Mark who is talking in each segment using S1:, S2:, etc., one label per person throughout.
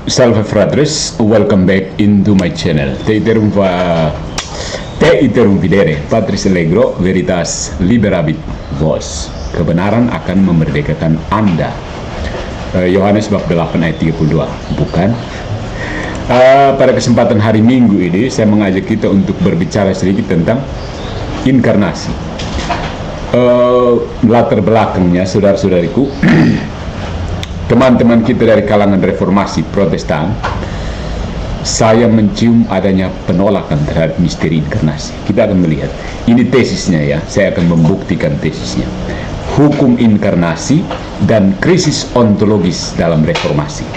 S1: Salve fratres, welcome back into my channel. Te iterum videre, Patris Allegro, veritas liberabit vos. Kebenaran akan memerdekakan Anda. Yohanes bab 8 ayat 32. Bukan? Pada kesempatan hari Minggu ini, saya mengajak kita untuk berbicara sedikit tentang inkarnasi. Latar belakangnya, saudara-saudariku, teman-teman kita dari kalangan reformasi Protestan, saya mencium adanya penolakan terhadap misteri inkarnasi. Kita akan melihat, ini tesisnya ya, saya akan membuktikan tesisnya. Hukum inkarnasi dan krisis ontologis dalam reformasi.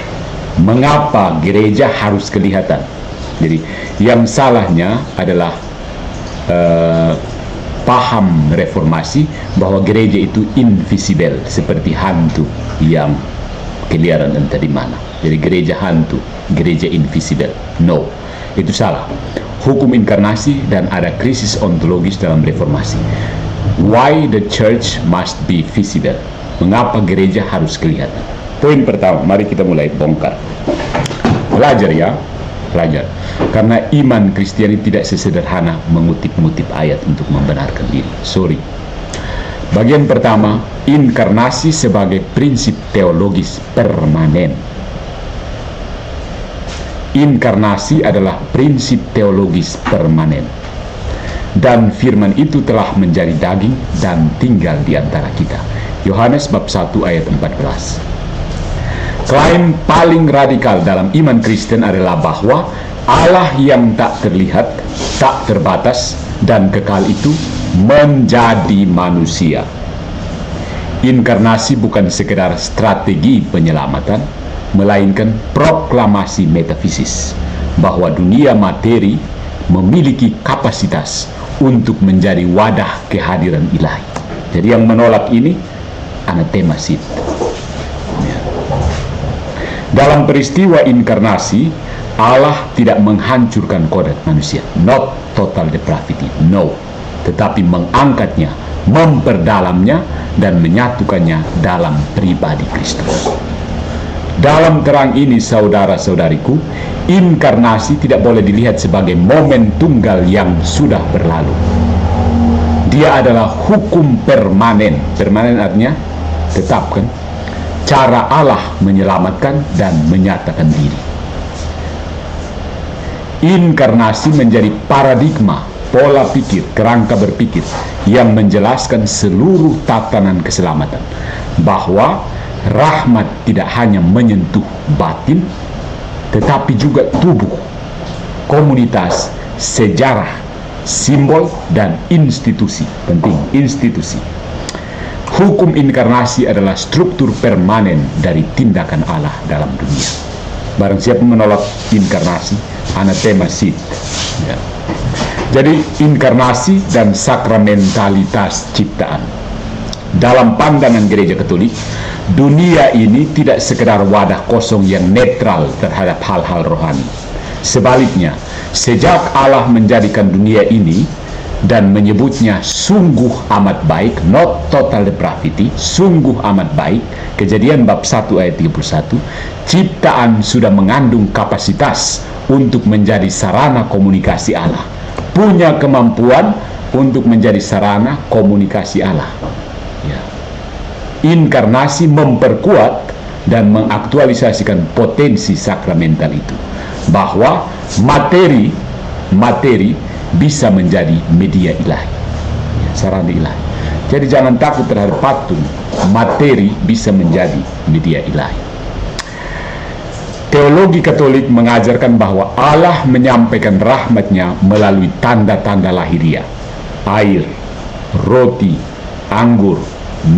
S1: Mengapa gereja harus kelihatan? Jadi, yang salahnya adalah paham reformasi bahwa gereja itu invisible, seperti hantu yang keliaran entah di mana. Jadi gereja hantu, gereja invisible. No, itu salah. Hukum inkarnasi dan ada krisis ontologis dalam reformasi. Why the church must be visible? Mengapa gereja harus kelihatan? Poin pertama, mari kita mulai bongkar. Belajar ya, belajar. Karena iman Kristiani tidak sesederhana mengutip-ngutip ayat untuk membenarkan diri. Sorry. Bagian pertama, inkarnasi sebagai prinsip teologis permanen. Inkarnasi adalah prinsip teologis permanen. Dan firman itu telah menjadi daging dan tinggal di antara kita. Yohanes bab 1 ayat 14. Klaim paling radikal dalam iman Kristen adalah bahwa Allah yang tak terlihat, tak terbatas, dan kekal itu menjadi manusia. Inkarnasi bukan sekedar strategi penyelamatan, melainkan proklamasi metafisis bahwa dunia materi memiliki kapasitas untuk menjadi wadah kehadiran ilahi. Jadi yang menolak ini anatema sit. Dalam peristiwa inkarnasi, Allah tidak menghancurkan kodrat manusia, not total depravity, no, tetapi mengangkatnya, memperdalamnya, dan menyatukannya dalam pribadi Kristus. Dalam terang ini, saudara-saudariku, inkarnasi tidak boleh dilihat sebagai momen tunggal yang sudah berlalu. Dia adalah hukum permanen. Permanen artinya tetap, kan? Cara Allah menyelamatkan dan menyatakan diri. Inkarnasi menjadi paradigma, pola pikir, kerangka berpikir yang menjelaskan seluruh tatanan keselamatan, bahwa rahmat tidak hanya menyentuh batin, tetapi juga tubuh, komunitas, sejarah, simbol, dan institusi. Penting, institusi. Hukum inkarnasi adalah struktur permanen dari tindakan Allah dalam dunia. Barang siapa menolak inkarnasi, anatema sit. Ya. Jadi inkarnasi dan sakramentalitas ciptaan. Dalam pandangan gereja Katolik, dunia ini tidak sekedar wadah kosong yang netral terhadap hal-hal rohani. Sebaliknya, sejak Allah menjadikan dunia ini dan menyebutnya sungguh amat baik, not total depravity, sungguh amat baik, Kejadian bab 1 ayat 31, ciptaan sudah mengandung kapasitas untuk menjadi sarana komunikasi Allah, punya kemampuan untuk menjadi sarana komunikasi Allah. Ya. Inkarnasi memperkuat dan mengaktualisasikan potensi sakramental itu, bahwa materi bisa menjadi media ilahi, ya, sarana ilahi. Jadi jangan takut terhadap patung, materi bisa menjadi media ilahi. Teologi Katolik mengajarkan bahwa Allah menyampaikan rahmatnya melalui tanda-tanda lahiriah, air, roti, anggur,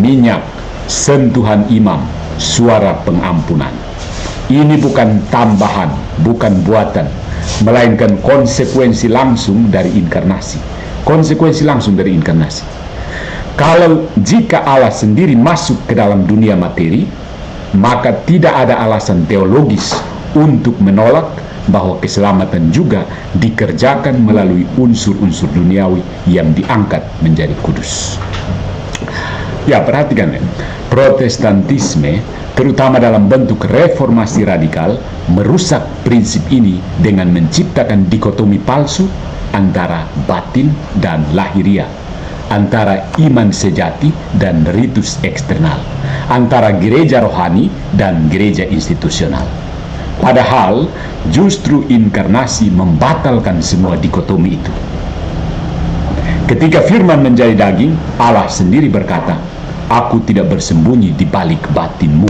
S1: minyak, sentuhan imam, suara pengampunan. Ini bukan tambahan, bukan buatan, melainkan konsekuensi langsung dari inkarnasi. Konsekuensi langsung dari inkarnasi. Jika Allah sendiri masuk ke dalam dunia materi, maka tidak ada alasan teologis untuk menolak bahwa keselamatan juga dikerjakan melalui unsur-unsur duniawi yang diangkat menjadi kudus. Ya, perhatikan ya. Protestantisme terutama dalam bentuk reformasi radikal, merusak prinsip ini dengan menciptakan dikotomi palsu antara batin dan lahiriah, antara iman sejati dan ritus eksternal, antara gereja rohani dan gereja institusional. Padahal justru inkarnasi membatalkan semua dikotomi itu. Ketika firman menjadi daging, Allah sendiri berkata, "Aku tidak bersembunyi di balik batinmu,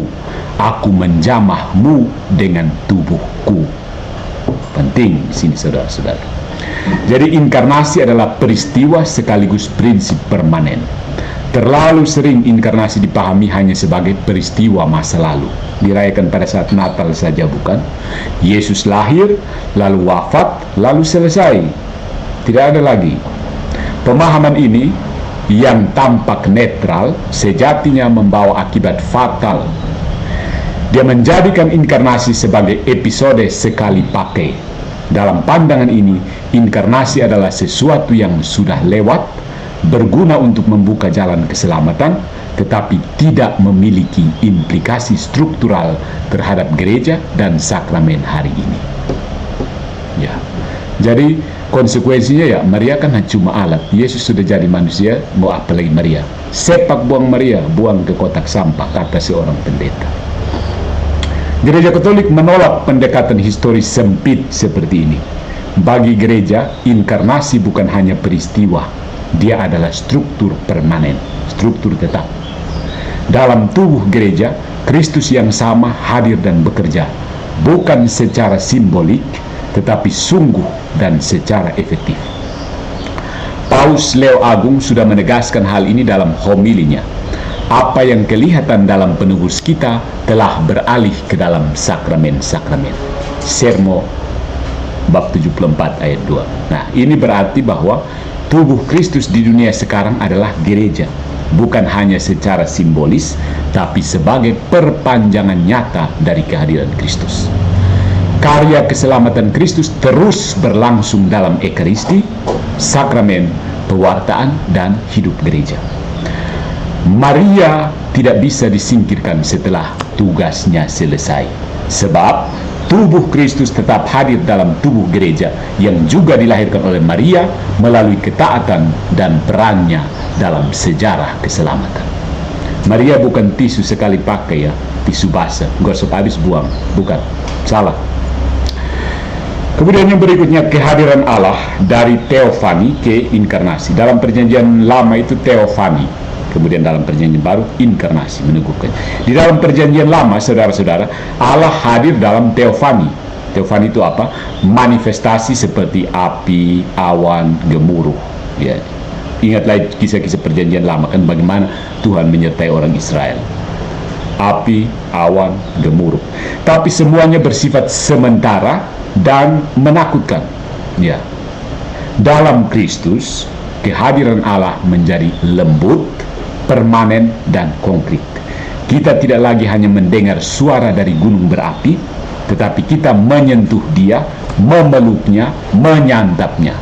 S1: aku menjamahmu dengan tubuhku." Penting di sini saudara-saudara. Jadi inkarnasi adalah peristiwa sekaligus prinsip permanen. Terlalu sering inkarnasi dipahami hanya sebagai peristiwa masa lalu, dirayakan pada saat Natal saja, bukan? Yesus lahir, lalu wafat, lalu selesai. Tidak ada lagi. Pemahaman ini yang tampak netral sejatinya membawa akibat fatal. Dia menjadikan inkarnasi sebagai episode sekali pakai. Dalam pandangan ini, inkarnasi adalah sesuatu yang sudah lewat, berguna untuk membuka jalan keselamatan, tetapi tidak memiliki implikasi struktural terhadap gereja dan sakramen hari ini. Ya, jadi konsekuensinya ya, Maria kan cuma alat. Yesus sudah jadi manusia, mau apa lagi Maria? Sepak buang Maria, buang ke kotak sampah, kata seorang pendeta. Gereja Katolik menolak pendekatan historis sempit seperti ini. Bagi gereja, inkarnasi bukan hanya peristiwa, dia adalah struktur permanen, struktur tetap. Dalam tubuh gereja, Kristus yang sama hadir dan bekerja, bukan secara simbolik, tetapi sungguh dan secara efektif. Paus Leo Agung sudah menegaskan hal ini dalam homilinya. Apa yang kelihatan dalam penebus kita telah beralih ke dalam sakramen-sakramen. Sermo bab 74 ayat 2. Nah, ini berarti bahwa tubuh Kristus di dunia sekarang adalah gereja, bukan hanya secara simbolis, tapi sebagai perpanjangan nyata dari kehadiran Kristus. Karya keselamatan Kristus terus berlangsung dalam Ekaristi, sakramen, pewartaan, dan hidup gereja. Maria tidak bisa disingkirkan setelah tugasnya selesai, sebab tubuh Kristus tetap hadir dalam tubuh gereja yang juga dilahirkan oleh Maria melalui ketaatan dan perannya dalam sejarah keselamatan. Maria bukan tisu sekali pakai ya, tisu basah, gosok habis buang, bukan, salah. Kemudian yang berikutnya, kehadiran Allah dari teofani ke inkarnasi. Dalam perjanjian lama itu teofani, kemudian dalam perjanjian baru inkarnasi, meneguhkan. Di dalam perjanjian lama, saudara-saudara, Allah hadir dalam teofani. Teofani itu apa? Manifestasi seperti api, awan, gemuruh. Ya. Ingatlah kisah-kisah perjanjian lama, kan bagaimana Tuhan menyertai orang Israel. Api, awan, gemuruh. Tapi semuanya bersifat sementara dan menakutkan. Ya. Dalam Kristus, kehadiran Allah menjadi lembut, permanen, dan konkret. Kita tidak lagi hanya mendengar suara dari gunung berapi, tetapi kita menyentuh dia, memeluknya, menyantapnya.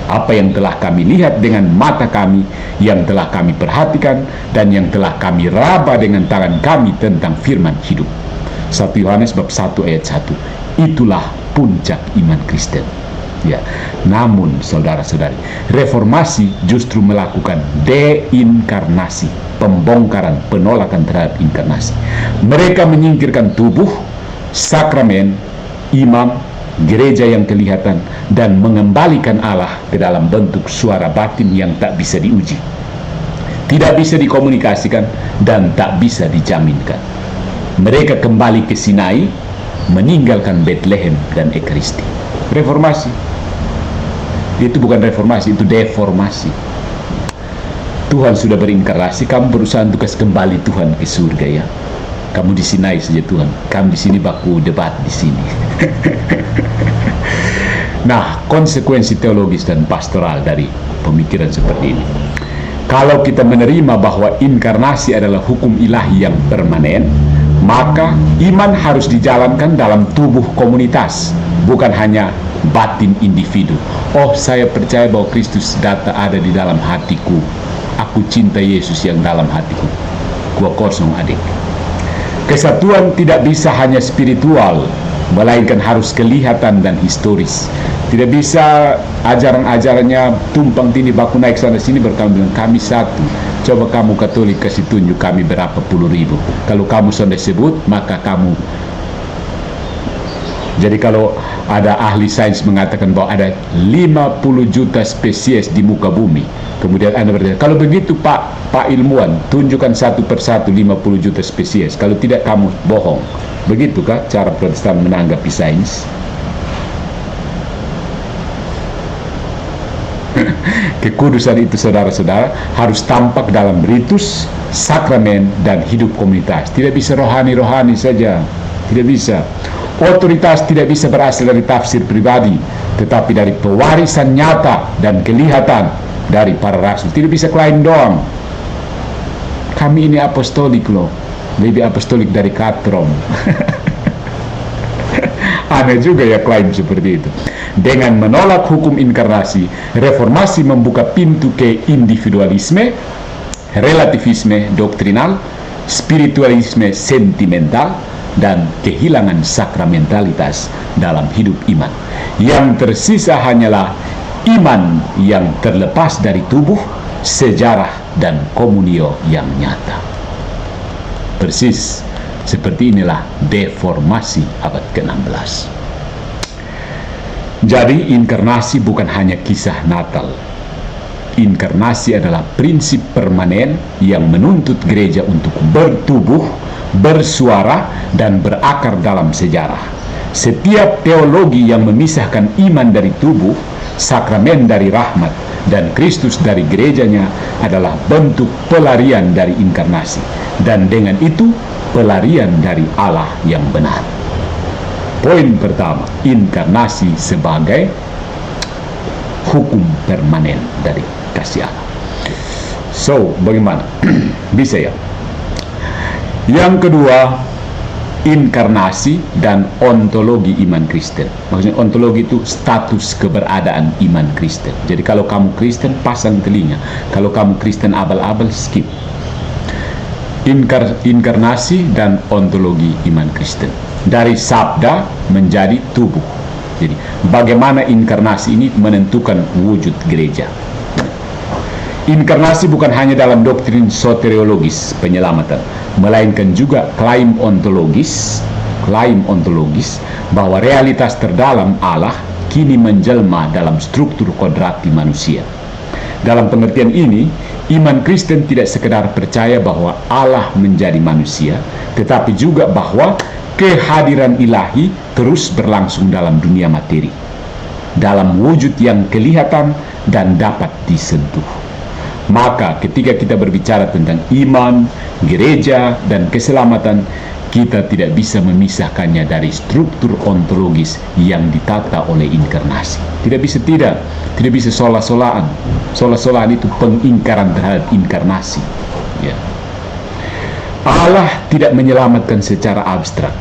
S1: Apa yang telah kami lihat dengan mata kami, yang telah kami perhatikan, dan yang telah kami raba dengan tangan kami tentang firman hidup. 1 Yohanes bab 1 ayat 1. Itulah puncak iman Kristen. Ya, namun saudara-saudari, reformasi justru melakukan deinkarnasi, pembongkaran, penolakan terhadap inkarnasi. Mereka menyingkirkan tubuh, sakramen, imam, gereja yang kelihatan, dan mengembalikan Allah ke dalam bentuk suara batin yang tak bisa diuji, tidak bisa dikomunikasikan, dan tak bisa dijaminkan. Mereka kembali ke Sinai, meninggalkan Bethlehem dan Ekaristi. Reformasi itu bukan reformasi, itu deformasi. Tuhan sudah berinkarnasi, kamu berusaha untuk kembali Tuhan ke surga ya. Kamu di Sinai saja Tuhan, kamu di sini baku debat di sini. Nah, konsekuensi teologis dan pastoral dari pemikiran seperti ini. Kalau kita menerima bahwa inkarnasi adalah hukum ilahi yang permanen, maka iman harus dijalankan dalam tubuh komunitas, bukan hanya batin individu. Oh, saya percaya bahwa Kristus ada di dalam hatiku. Aku cinta Yesus yang dalam hatiku. Gua kosong adik. Kesatuan tidak bisa hanya spiritual, melainkan harus kelihatan dan historis. Tidak bisa ajaran-ajarannya tumpang tindih, baku naik sana sini berkamu bilang kami satu. Coba kamu Katolik kasih tunjuk kami berapa puluh ribu. Kalau kamu sudah sebut, maka kamu. Jadi kalau ada ahli sains mengatakan bahwa ada 50 juta spesies di muka bumi, kemudian Anda bertanya, kalau begitu Pak ilmuwan, tunjukkan satu persatu 50 juta spesies. Kalau tidak, kamu bohong. Begitukah cara Protestan menanggapi sains? Kekudusan itu, saudara-saudara, harus tampak dalam ritus, sakramen, dan hidup komunitas. Tidak bisa rohani-rohani saja. Tidak bisa. Otoritas tidak bisa berasal dari tafsir pribadi, tetapi dari pewarisan nyata dan kelihatan dari para rasul. Tidak bisa klaim doang. Kami ini apostolik loh. Lebih apostolik dari katrom. Aneh juga ya klaim seperti itu. Dengan menolak hukum inkarnasi, reformasi membuka pintu ke individualisme, relativisme doktrinal, spiritualisme sentimental, dan kehilangan sakramentalitas dalam hidup iman. Yang tersisa hanyalah iman yang terlepas dari tubuh, sejarah, dan komunio yang nyata. Persis seperti inilah deformasi abad ke-16. Jadi inkarnasi bukan hanya kisah Natal. Inkarnasi adalah prinsip permanen yang menuntut gereja untuk bertubuh, bersuara, dan berakar dalam sejarah. Setiap teologi yang memisahkan iman dari tubuh, sakramen dari rahmat, dan Kristus dari gerejanya adalah bentuk pelarian dari inkarnasi, dan dengan itu pelarian dari Allah yang benar. Poin pertama, inkarnasi sebagai hukum permanen dari kasih Allah. So, bagaimana? Bisa ya? Yang kedua, inkarnasi dan ontologi iman Kristen. Maksudnya ontologi itu status keberadaan iman Kristen. Jadi kalau kamu Kristen, pasang telinga. Kalau kamu Kristen abal-abal, skip. Inkarnasi dan ontologi iman Kristen. Dari sabda menjadi tubuh. Jadi bagaimana inkarnasi ini menentukan wujud gereja. Inkarnasi bukan hanya dalam doktrin soteriologis penyelamatan, melainkan juga klaim ontologis bahwa realitas terdalam Allah kini menjelma dalam struktur kodrati manusia. Dalam pengertian ini, iman Kristen tidak sekedar percaya bahwa Allah menjadi manusia, tetapi juga bahwa kehadiran ilahi terus berlangsung dalam dunia materi, dalam wujud yang kelihatan dan dapat disentuh. Maka ketika kita berbicara tentang iman, gereja, dan keselamatan, kita tidak bisa memisahkannya dari struktur ontologis yang ditata oleh inkarnasi. Tidak bisa sola-solaan. Sola-solaan itu pengingkaran terhadap inkarnasi. Ya. Allah tidak menyelamatkan secara abstrak.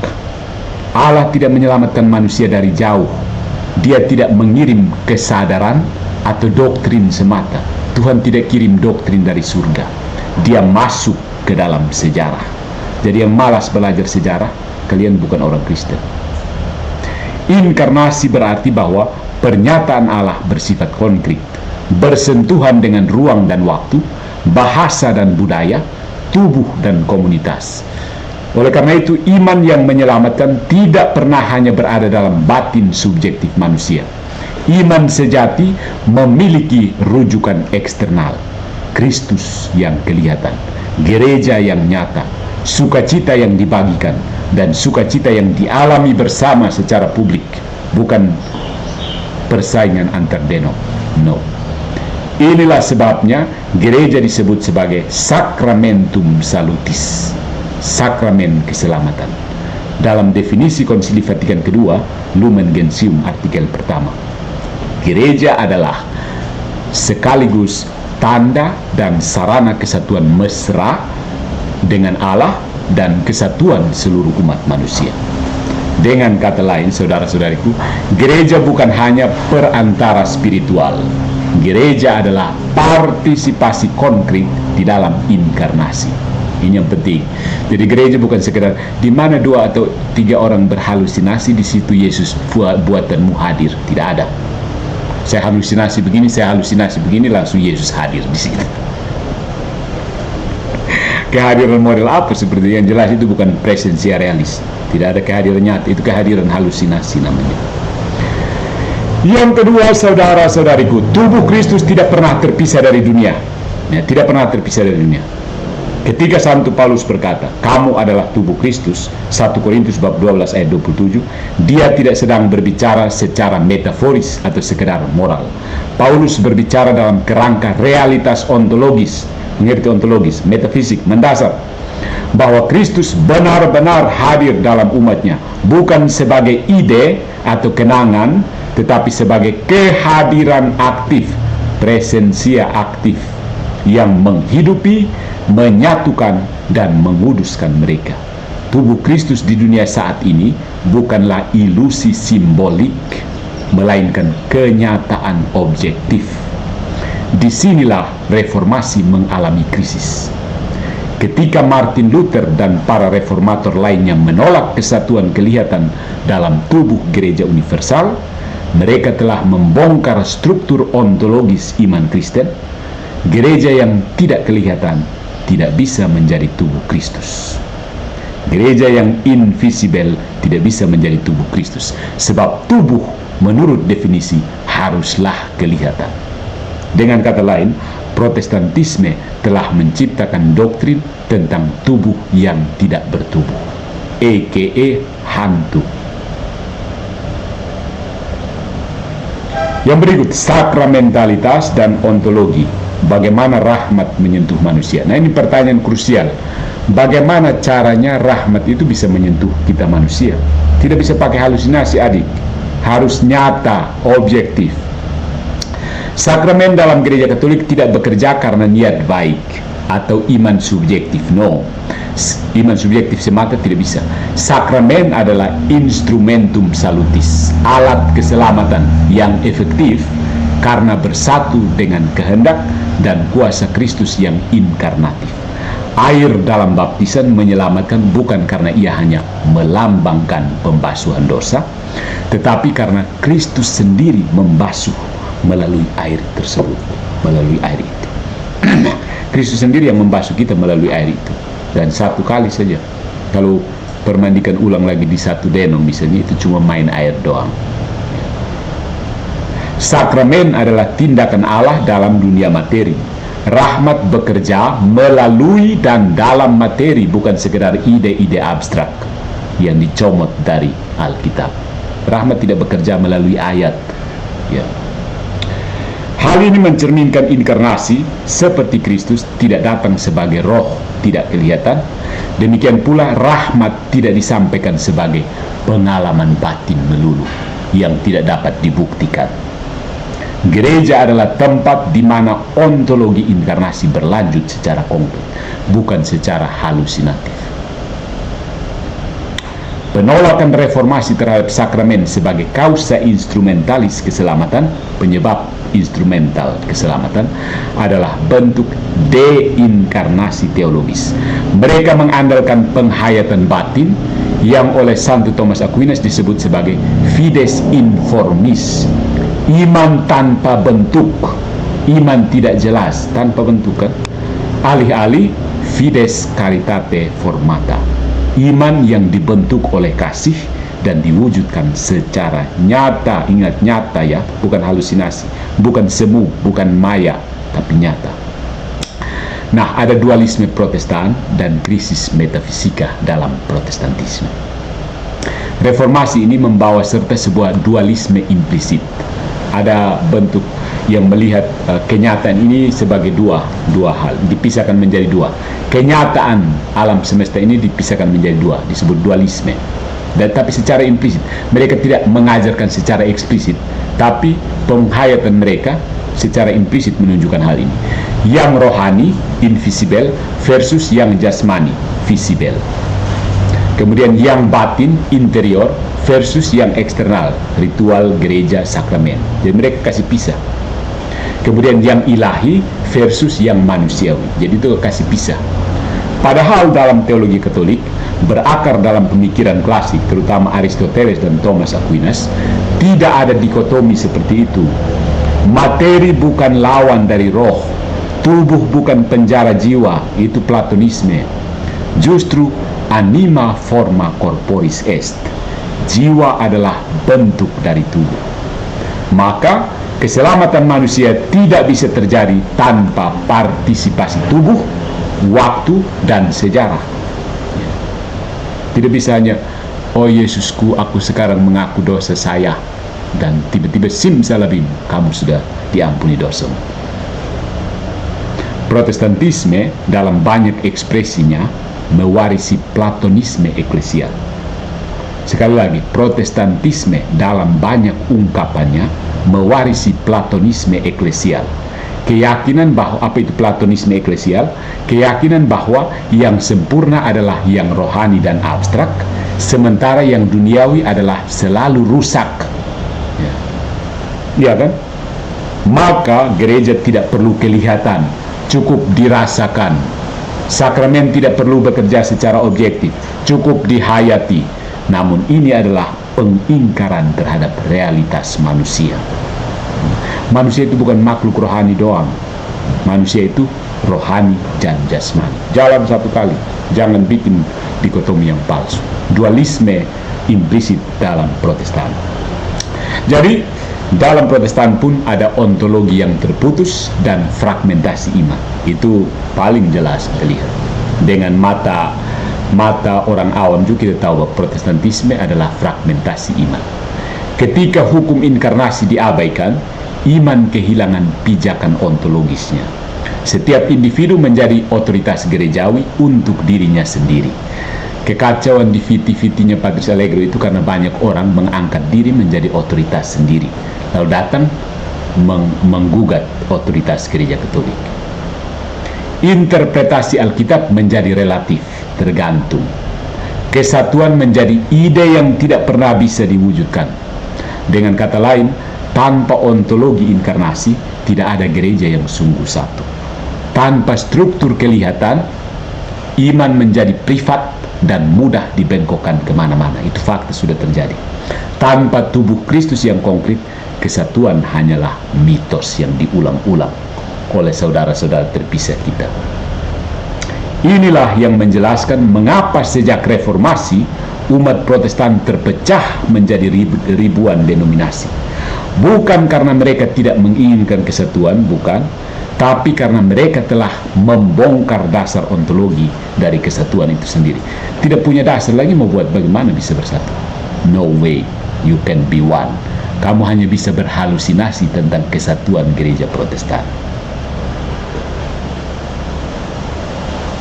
S1: Allah tidak menyelamatkan manusia dari jauh. Dia tidak mengirim kesadaran atau doktrin semata. Tuhan tidak kirim doktrin dari surga. Dia masuk ke dalam sejarah. Jadi yang malas belajar sejarah, kalian bukan orang Kristen. Inkarnasi berarti bahwa pernyataan Allah bersifat konkret, bersentuhan dengan ruang dan waktu, bahasa dan budaya, tubuh dan komunitas. Oleh karena itu, iman yang menyelamatkan tidak pernah hanya berada dalam batin subjektif manusia. Iman sejati memiliki rujukan eksternal, Kristus yang kelihatan, gereja yang nyata, sukacita yang dibagikan, dan sukacita yang dialami bersama secara publik, bukan persaingan antar denom. No. Inilah sebabnya gereja disebut sebagai Sacramentum Salutis, sakramen keselamatan. Dalam definisi Konsili Vatikan II, Lumen Gentium artikel pertama, gereja adalah sekaligus tanda dan sarana kesatuan mesra dengan Allah dan kesatuan seluruh umat manusia. Dengan kata lain, saudara-saudariku, gereja bukan hanya perantara spiritual. Gereja adalah partisipasi konkret di dalam inkarnasi. Ini yang penting. Jadi gereja bukan sekedar di mana 2 atau 3 orang berhalusinasi, di situ Yesus buatanmu hadir. Tidak ada. Saya halusinasi begini, langsung Yesus hadir di situ. Kehadiran model apa seperti yang jelas itu bukan presensia realis. Tidak ada kehadiran nyata, itu kehadiran halusinasi namanya. Yang kedua, saudara-saudariku, tubuh Kristus tidak pernah terpisah dari dunia. Ya, tidak pernah terpisah dari dunia. Ketika Santo Paulus berkata, kamu adalah tubuh Kristus, 1 Korintus bab 12 ayat 27, dia tidak sedang berbicara secara metaforis atau sekedar moral. Paulus berbicara dalam kerangka realitas ontologis, mengerti ontologis, metafisik, mendasar, bahwa Kristus benar-benar hadir dalam umatnya, bukan sebagai ide atau kenangan, tetapi sebagai kehadiran aktif, presensia aktif, yang menghidupi, menyatukan, dan menguduskan mereka. Tubuh Kristus di dunia saat ini bukanlah ilusi simbolik, melainkan kenyataan objektif. Disinilah reformasi mengalami krisis. Ketika Martin Luther dan para reformator lainnya menolak kesatuan kelihatan dalam tubuh gereja universal, mereka telah membongkar struktur ontologis iman Kristen. Gereja yang tidak kelihatan tidak bisa menjadi tubuh Kristus. Gereja yang invisible tidak bisa menjadi tubuh Kristus. Sebab tubuh menurut definisi haruslah kelihatan. Dengan kata lain, Protestantisme telah menciptakan doktrin tentang tubuh yang tidak bertubuh, a.k.a. hantu. Yang berikut, sakramentalitas dan ontologi. Bagaimana rahmat menyentuh manusia? Nah, ini pertanyaan krusial. Bagaimana caranya rahmat itu bisa menyentuh kita manusia? Tidak bisa pakai halusinasi, adik. Harus nyata, objektif. Sakramen dalam gereja Katolik tidak bekerja karena niat baik atau iman subjektif. No. Iman subjektif semata tidak bisa. Sakramen adalah instrumentum salutis, alat keselamatan yang efektif karena bersatu dengan kehendak dan kuasa Kristus yang inkarnatif. Air dalam baptisan menyelamatkan bukan karena ia hanya melambangkan pembasuhan dosa, tetapi karena Kristus sendiri membasuh melalui air tersebut, melalui air itu. Kristus sendiri yang membasuh kita melalui air itu. Dan satu kali saja. Kalau permandikan ulang lagi di satu denom misalnya, itu cuma main air doang. Sakramen adalah tindakan Allah dalam dunia materi. Rahmat bekerja melalui dan dalam materi, bukan sekedar ide-ide abstrak yang dicomot dari Alkitab. Rahmat tidak bekerja melalui ayat. Ya. Hal ini mencerminkan inkarnasi, seperti Kristus tidak datang sebagai roh tidak kelihatan. Demikian pula rahmat tidak disampaikan sebagai pengalaman batin melulu yang tidak dapat dibuktikan. Gereja adalah tempat di mana ontologi inkarnasi berlanjut secara konkret, bukan secara halusinatif. Penolakan reformasi terhadap sakramen sebagai kausa instrumentalis keselamatan, penyebab instrumental keselamatan, adalah bentuk deinkarnasi teologis. Mereka mengandalkan penghayatan batin yang oleh Santo Thomas Aquinas disebut sebagai fides informis, iman tanpa bentuk, iman tidak jelas, tanpa bentuk kan? Alih-alih fides caritate formata, iman yang dibentuk oleh kasih dan diwujudkan secara nyata. Ingat, nyata ya, bukan halusinasi, bukan semu, bukan maya, tapi nyata. Nah, ada dualisme Protestan dan krisis metafisika dalam Protestantisme. Reformasi ini membawa serta sebuah dualisme implisit. Ada bentuk yang melihat kenyataan ini sebagai dua hal, dipisahkan menjadi dua. Kenyataan alam semesta ini dipisahkan menjadi dua, disebut dualisme. Dan tapi secara implisit, mereka tidak mengajarkan secara eksplisit, tapi penghayatan mereka secara implisit menunjukkan hal ini. Yang rohani, invisible, versus yang jasmani, visible. Kemudian yang batin, interior, versus yang eksternal, ritual, gereja, sakramen. Jadi mereka kasih pisah. Kemudian yang ilahi versus yang manusiawi. Jadi itu kasih pisah. Padahal dalam teologi Katolik, berakar dalam pemikiran klasik, terutama Aristoteles dan Thomas Aquinas, tidak ada dikotomi seperti itu. Materi bukan lawan dari roh, tubuh bukan penjara jiwa, itu Platonisme. Justru anima forma corporis est, jiwa adalah bentuk dari tubuh. Maka keselamatan manusia tidak bisa terjadi tanpa partisipasi tubuh, waktu, dan sejarah. Tidak bisa hanya, oh Yesusku, aku sekarang mengaku dosa saya, dan tiba-tiba simsalabim, kamu sudah diampuni dosa. Protestantisme dalam banyak ekspresinya mewarisi Platonisme eklesial. Sekali lagi, Protestantisme dalam banyak ungkapannya mewarisi Platonisme eklesial. Keyakinan bahwa, apa itu Platonisme eklesial? Keyakinan bahwa yang sempurna adalah yang rohani dan abstrak, sementara yang duniawi adalah selalu rusak. Ya kan? Maka gereja tidak perlu kelihatan, cukup dirasakan. Sakramen tidak perlu bekerja secara objektif, cukup dihayati. Namun ini adalah pengingkaran terhadap realitas manusia. Manusia itu bukan makhluk rohani doang. Manusia itu rohani dan jasmani. Jalan satu kali. Jangan bikin dikotomi yang palsu. Dualisme implisit dalam Protestan. Jadi dalam Protestan pun ada ontologi yang terputus dan fragmentasi iman. Itu paling jelas terlihat. Dengan mata orang awam juga kita tahu bahwa Protestantisme adalah fragmentasi iman. Ketika hukum inkarnasi diabaikan, iman kehilangan pijakan ontologisnya. Setiap individu menjadi otoritas gerejawi untuk dirinya sendiri. Kekacauan di viti-vitinya Patrice Allegro itu karena banyak orang mengangkat diri menjadi otoritas sendiri, lalu datang menggugat otoritas gereja Katolik. Interpretasi Alkitab menjadi relatif, tergantung. Kesatuan menjadi ide yang tidak pernah bisa diwujudkan. Dengan kata lain, tanpa ontologi inkarnasi, tidak ada gereja yang sungguh satu. Tanpa struktur kelihatan, iman menjadi privat dan mudah dibengkokkan kemana-mana. Itu fakta sudah terjadi. Tanpa tubuh Kristus yang konkret, kesatuan hanyalah mitos yang diulang-ulang oleh saudara-saudara terpisah kita. Inilah yang menjelaskan mengapa sejak reformasi, umat Protestan terpecah menjadi ribuan denominasi. Bukan karena mereka tidak menginginkan kesatuan, bukan, tapi karena mereka telah membongkar dasar ontologi dari kesatuan itu sendiri. Tidak punya dasar lagi, mau buat bagaimana bisa bersatu. No way you can be one. Kamu hanya bisa berhalusinasi tentang kesatuan gereja Protestan.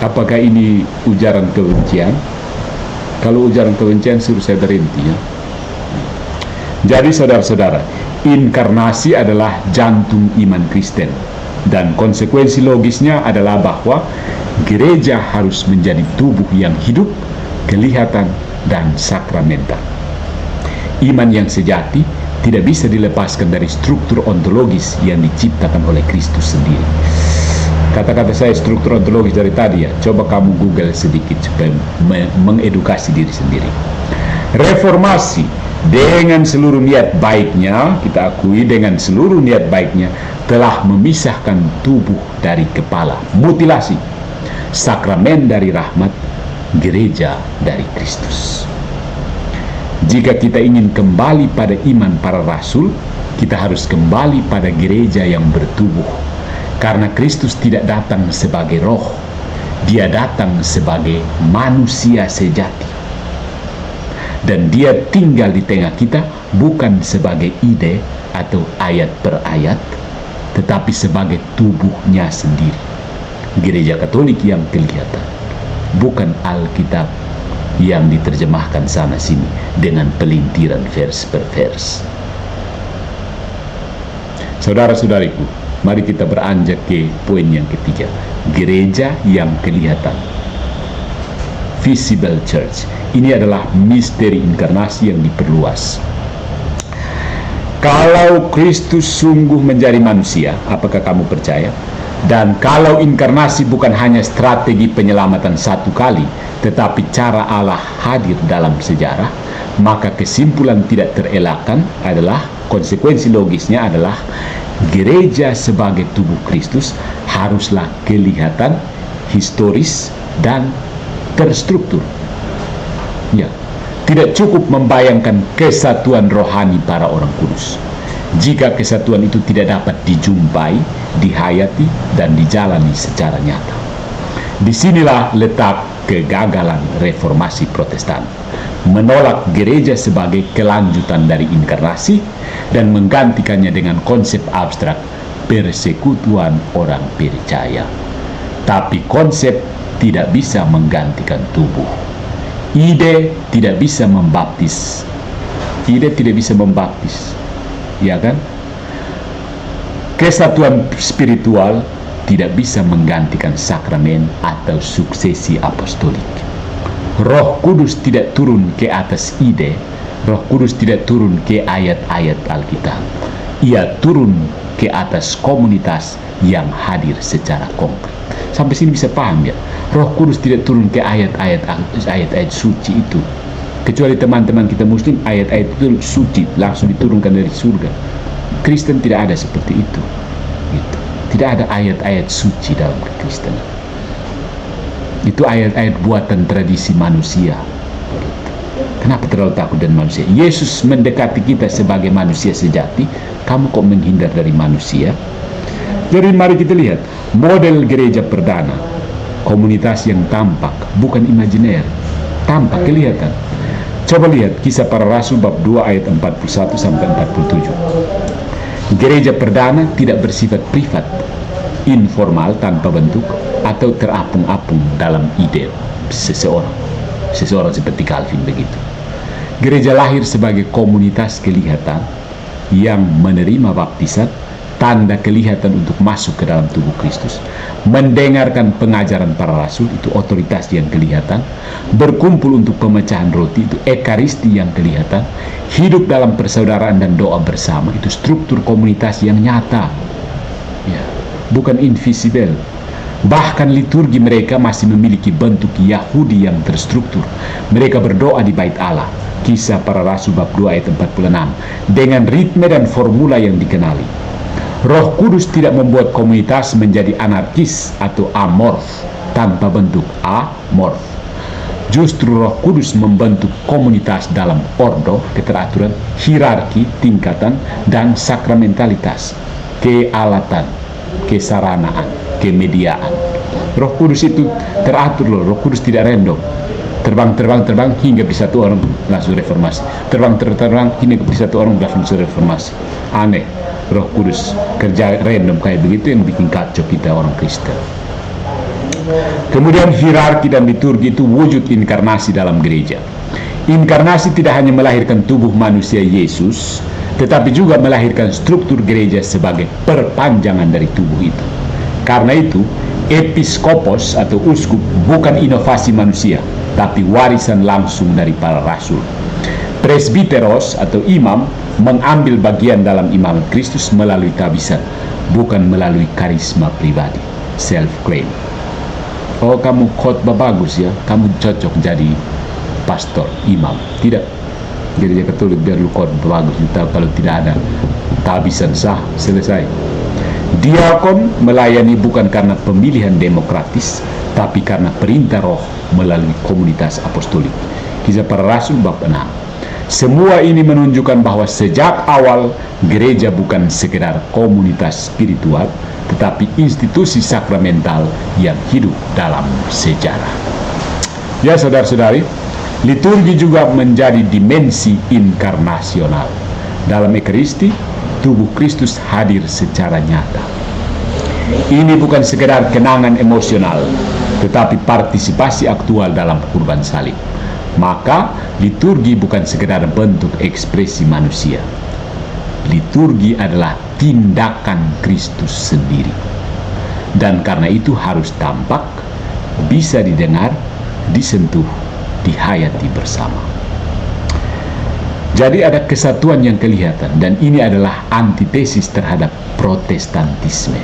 S1: Apakah ini ujaran kebencian? Kalau ujaran kebencian, suruh saya berhenti ya. Jadi saudara-saudara, inkarnasi adalah jantung iman Kristen. Dan konsekuensi logisnya adalah bahwa gereja harus menjadi tubuh yang hidup, kelihatan, dan sakramental. Iman yang sejati tidak bisa dilepaskan dari struktur ontologis yang diciptakan oleh Kristus sendiri. Kata-kata saya struktur ontologis dari tadi ya, coba kamu Google sedikit supaya mengedukasi diri sendiri. Reformasi dengan seluruh niat baiknya, kita akui dengan seluruh niat baiknya, telah memisahkan tubuh dari kepala, mutilasi, sakramen dari rahmat, gereja dari Kristus. Jika kita ingin kembali pada iman para rasul, kita harus kembali pada gereja yang bertubuh. Karena Kristus tidak datang sebagai roh, dia datang sebagai manusia sejati. Dan dia tinggal di tengah kita bukan sebagai ide atau ayat per ayat, tetapi sebagai tubuhnya sendiri. Gereja Katolik yang kelihatan, bukan Alkitab yang diterjemahkan sana-sini dengan pelintiran vers per vers. Saudara-saudariku, mari kita beranjak ke poin yang ketiga. Gereja yang kelihatan, visible church. Ini adalah misteri inkarnasi yang diperluas. Kalau Kristus sungguh menjadi manusia, apakah kamu percaya? Dan kalau inkarnasi bukan hanya strategi penyelamatan satu kali, tetapi cara Allah hadir dalam sejarah, maka kesimpulan tidak terelakkan adalah, konsekuensi logisnya adalah, gereja sebagai tubuh Kristus haruslah kelihatan, historis, dan terstruktur. Ya, tidak cukup membayangkan kesatuan rohani para orang kudus jika kesatuan itu tidak dapat dijumpai, dihayati, dan dijalani secara nyata. Disinilah letak kegagalan reformasi Protestan, menolak gereja sebagai kelanjutan dari inkarnasi dan menggantikannya dengan konsep abstrak persekutuan orang percaya. Tapi konsep tidak bisa menggantikan tubuh. Ide tidak bisa membaptis. Ide tidak bisa membaptis. Ya kan? Kesatuan spiritual tidak bisa menggantikan sakramen atau suksesi apostolik. Roh Kudus tidak turun ke atas ide. Roh Kudus tidak turun ke ayat-ayat Alkitab. Ia turun ke atas komunitas yang hadir secara konkret. Sampai sini bisa paham ya? Roh Kudus tidak turun ke ayat-ayat suci itu. Kecuali teman-teman kita Muslim, ayat-ayat itu suci, langsung diturunkan dari surga. Kristen tidak ada seperti itu. Gitu. Tidak ada ayat-ayat suci dalam kekristenan. Itu ayat-ayat buatan tradisi manusia. Kenapa terlalu takut dengan manusia? Yesus mendekati kita sebagai manusia sejati. Kamu kok menghindar dari manusia? Jadi mari kita lihat model gereja perdana, komunitas yang tampak, bukan imajiner, tampak, kelihatan. Coba lihat Kisah Para Rasul bab 2 ayat 41 sampai 47. Gereja perdana tidak bersifat privat, informal tanpa bentuk, atau terapung-apung dalam ide seseorang seperti Calvin begitu. Gereja lahir sebagai komunitas kelihatan yang menerima baptisan, tanda kelihatan untuk masuk ke dalam tubuh Kristus, mendengarkan pengajaran para rasul, itu otoritas yang kelihatan, berkumpul untuk pemecahan roti, itu ekaristi yang kelihatan, hidup dalam persaudaraan dan doa bersama, itu struktur komunitas yang nyata, ya, bukan invisible. Bahkan liturgi mereka masih memiliki bentuk Yahudi yang terstruktur. Mereka berdoa di bait Allah, Kisah Para Rasul bab 2 ayat 46, dengan ritme dan formula yang dikenali. Roh Kudus tidak membuat komunitas menjadi anarkis atau amorf, tanpa bentuk, amorf. Justru Roh Kudus membentuk komunitas dalam ordo, keteraturan, hierarki, tingkatan, dan sakramentalitas, kealatan, kesaranaan, kemediaan. Roh Kudus itu teratur loh. Roh Kudus tidak random. Terbang hingga di satu orang langsung reformasi. Terbang hingga di satu orang langsung reformasi. Aneh. Roh Kudus kerja random kayak begitu yang bikin kacau kita orang Kristen. Kemudian hierarki dan liturgi itu wujud inkarnasi dalam gereja. Inkarnasi tidak hanya melahirkan tubuh manusia Yesus, tetapi juga melahirkan struktur gereja sebagai perpanjangan dari tubuh itu. Karena itu, episkopos atau uskup bukan inovasi manusia, tapi warisan langsung dari para rasul. Presbiteros atau imam mengambil bagian dalam imamat Kristus melalui tabisan, bukan melalui karisma pribadi, self-claim. Oh, kamu khotbah bagus ya, kamu cocok jadi pastor, imam. Tidak. Gereja Katolik biar lu khotbah bagus, kalau tidak ada tabisan sah, selesai. Diakon melayani bukan karena pemilihan demokratis, tapi karena perintah roh melalui komunitas apostolik. Kisah Para Rasul bab 6. Semua ini menunjukkan bahwa sejak awal gereja bukan sekedar komunitas spiritual, tetapi institusi sakramental yang hidup dalam sejarah. Ya saudara-saudari, liturgi juga menjadi dimensi inkarnasional. Dalam Ekaristi, tubuh Kristus hadir secara nyata. Ini bukan sekedar kenangan emosional, tetapi partisipasi aktual dalam kurban salib. Maka liturgi bukan sekedar bentuk ekspresi manusia. Liturgi adalah tindakan Kristus sendiri. Dan karena itu harus tampak, bisa didengar, disentuh, dihayati bersama. Jadi ada kesatuan yang kelihatan, dan ini adalah antitesis terhadap Protestantisme.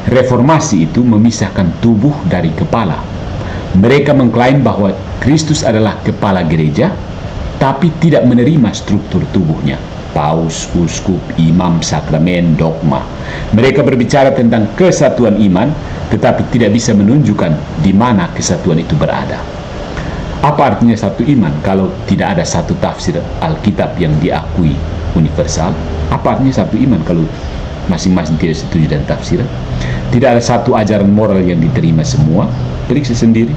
S1: Reformasi itu memisahkan tubuh dari kepala. Mereka mengklaim bahwa Kristus adalah kepala gereja, tapi tidak menerima struktur tubuhnya. Paus, uskup, imam, sakramen, dogma. Mereka berbicara tentang kesatuan iman, tetapi tidak bisa menunjukkan di mana kesatuan itu berada. Apa artinya satu iman kalau tidak ada satu tafsir Alkitab yang diakui universal? Apa artinya satu iman kalau masing-masing tidak setuju dan tafsiran? Tidak ada satu ajaran moral yang diterima semua, periksa sendiri.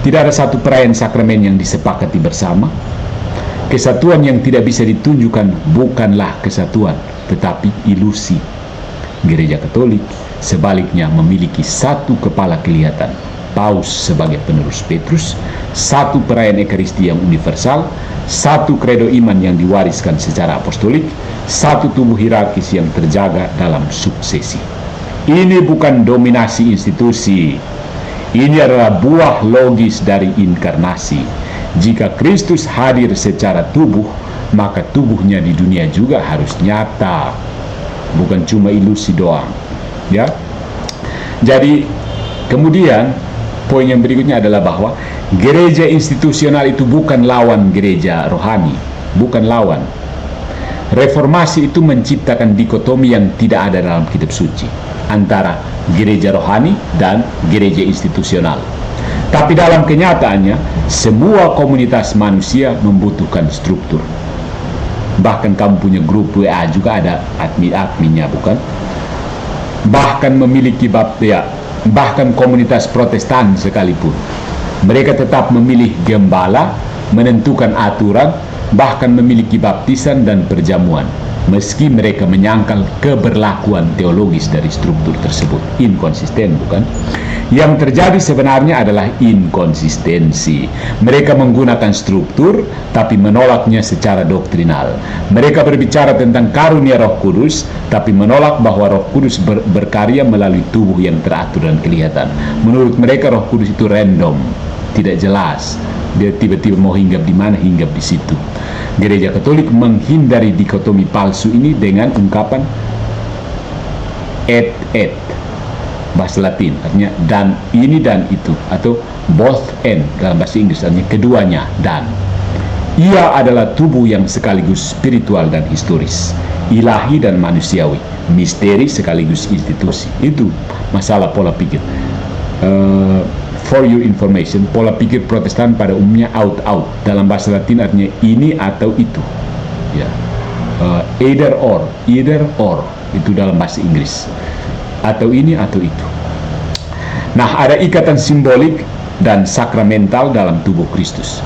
S1: Tidak ada satu perayaan sakramen yang disepakati bersama. Kesatuan yang tidak bisa ditunjukkan bukanlah kesatuan, tetapi ilusi. Gereja Katolik sebaliknya memiliki satu kepala kelihatan, Paus sebagai penerus Petrus, satu perayaan Ekaristi yang universal, satu kredo iman yang diwariskan secara apostolik, satu tubuh hierarkis yang terjaga dalam suksesi. Ini bukan dominasi institusi. Ini adalah buah logis dari inkarnasi. Jika Kristus hadir secara tubuh, maka tubuhnya di dunia juga harus nyata, bukan cuma ilusi doang. Ya. Jadi kemudian poin yang berikutnya adalah bahwa gereja institusional itu bukan lawan gereja rohani, bukan lawan. Reformasi itu menciptakan dikotomi yang tidak ada dalam kitab suci antara gereja rohani dan gereja institusional. Tapi dalam kenyataannya, semua komunitas manusia membutuhkan struktur. Bahkan kamu punya grup WA juga ada admin-adminnya, bukan? Bahkan memiliki bahkan komunitas Protestan sekalipun, mereka tetap memilih gembala, menentukan aturan, bahkan memiliki baptisan dan perjamuan, meski mereka menyangkal keberlakuan teologis dari struktur tersebut. Inkonsisten, bukan? Yang terjadi sebenarnya adalah inkonsistensi. Mereka menggunakan struktur tapi menolaknya secara doktrinal. Mereka berbicara tentang karunia Roh Kudus tapi menolak bahwa Roh Kudus berkarya melalui tubuh yang teratur dan kelihatan. Menurut mereka Roh Kudus itu random, tidak jelas. Dia tiba-tiba mau hinggap di mana, hinggap di situ. Gereja Katolik menghindari dikotomi palsu ini dengan ungkapan et, bahasa Latin, artinya dan ini dan itu, atau both and dalam bahasa Inggris, artinya keduanya dan. Ia adalah tubuh yang sekaligus spiritual dan historis, ilahi dan manusiawi, misteri sekaligus institusi. Itu masalah pola pikir. For your information, pola pikir Protestan pada umumnya out. Dalam bahasa Latin artinya ini atau itu. Ya. Either or itu dalam bahasa Inggris. Atau ini atau itu. Nah, ada ikatan simbolik dan sakramental dalam tubuh Kristus.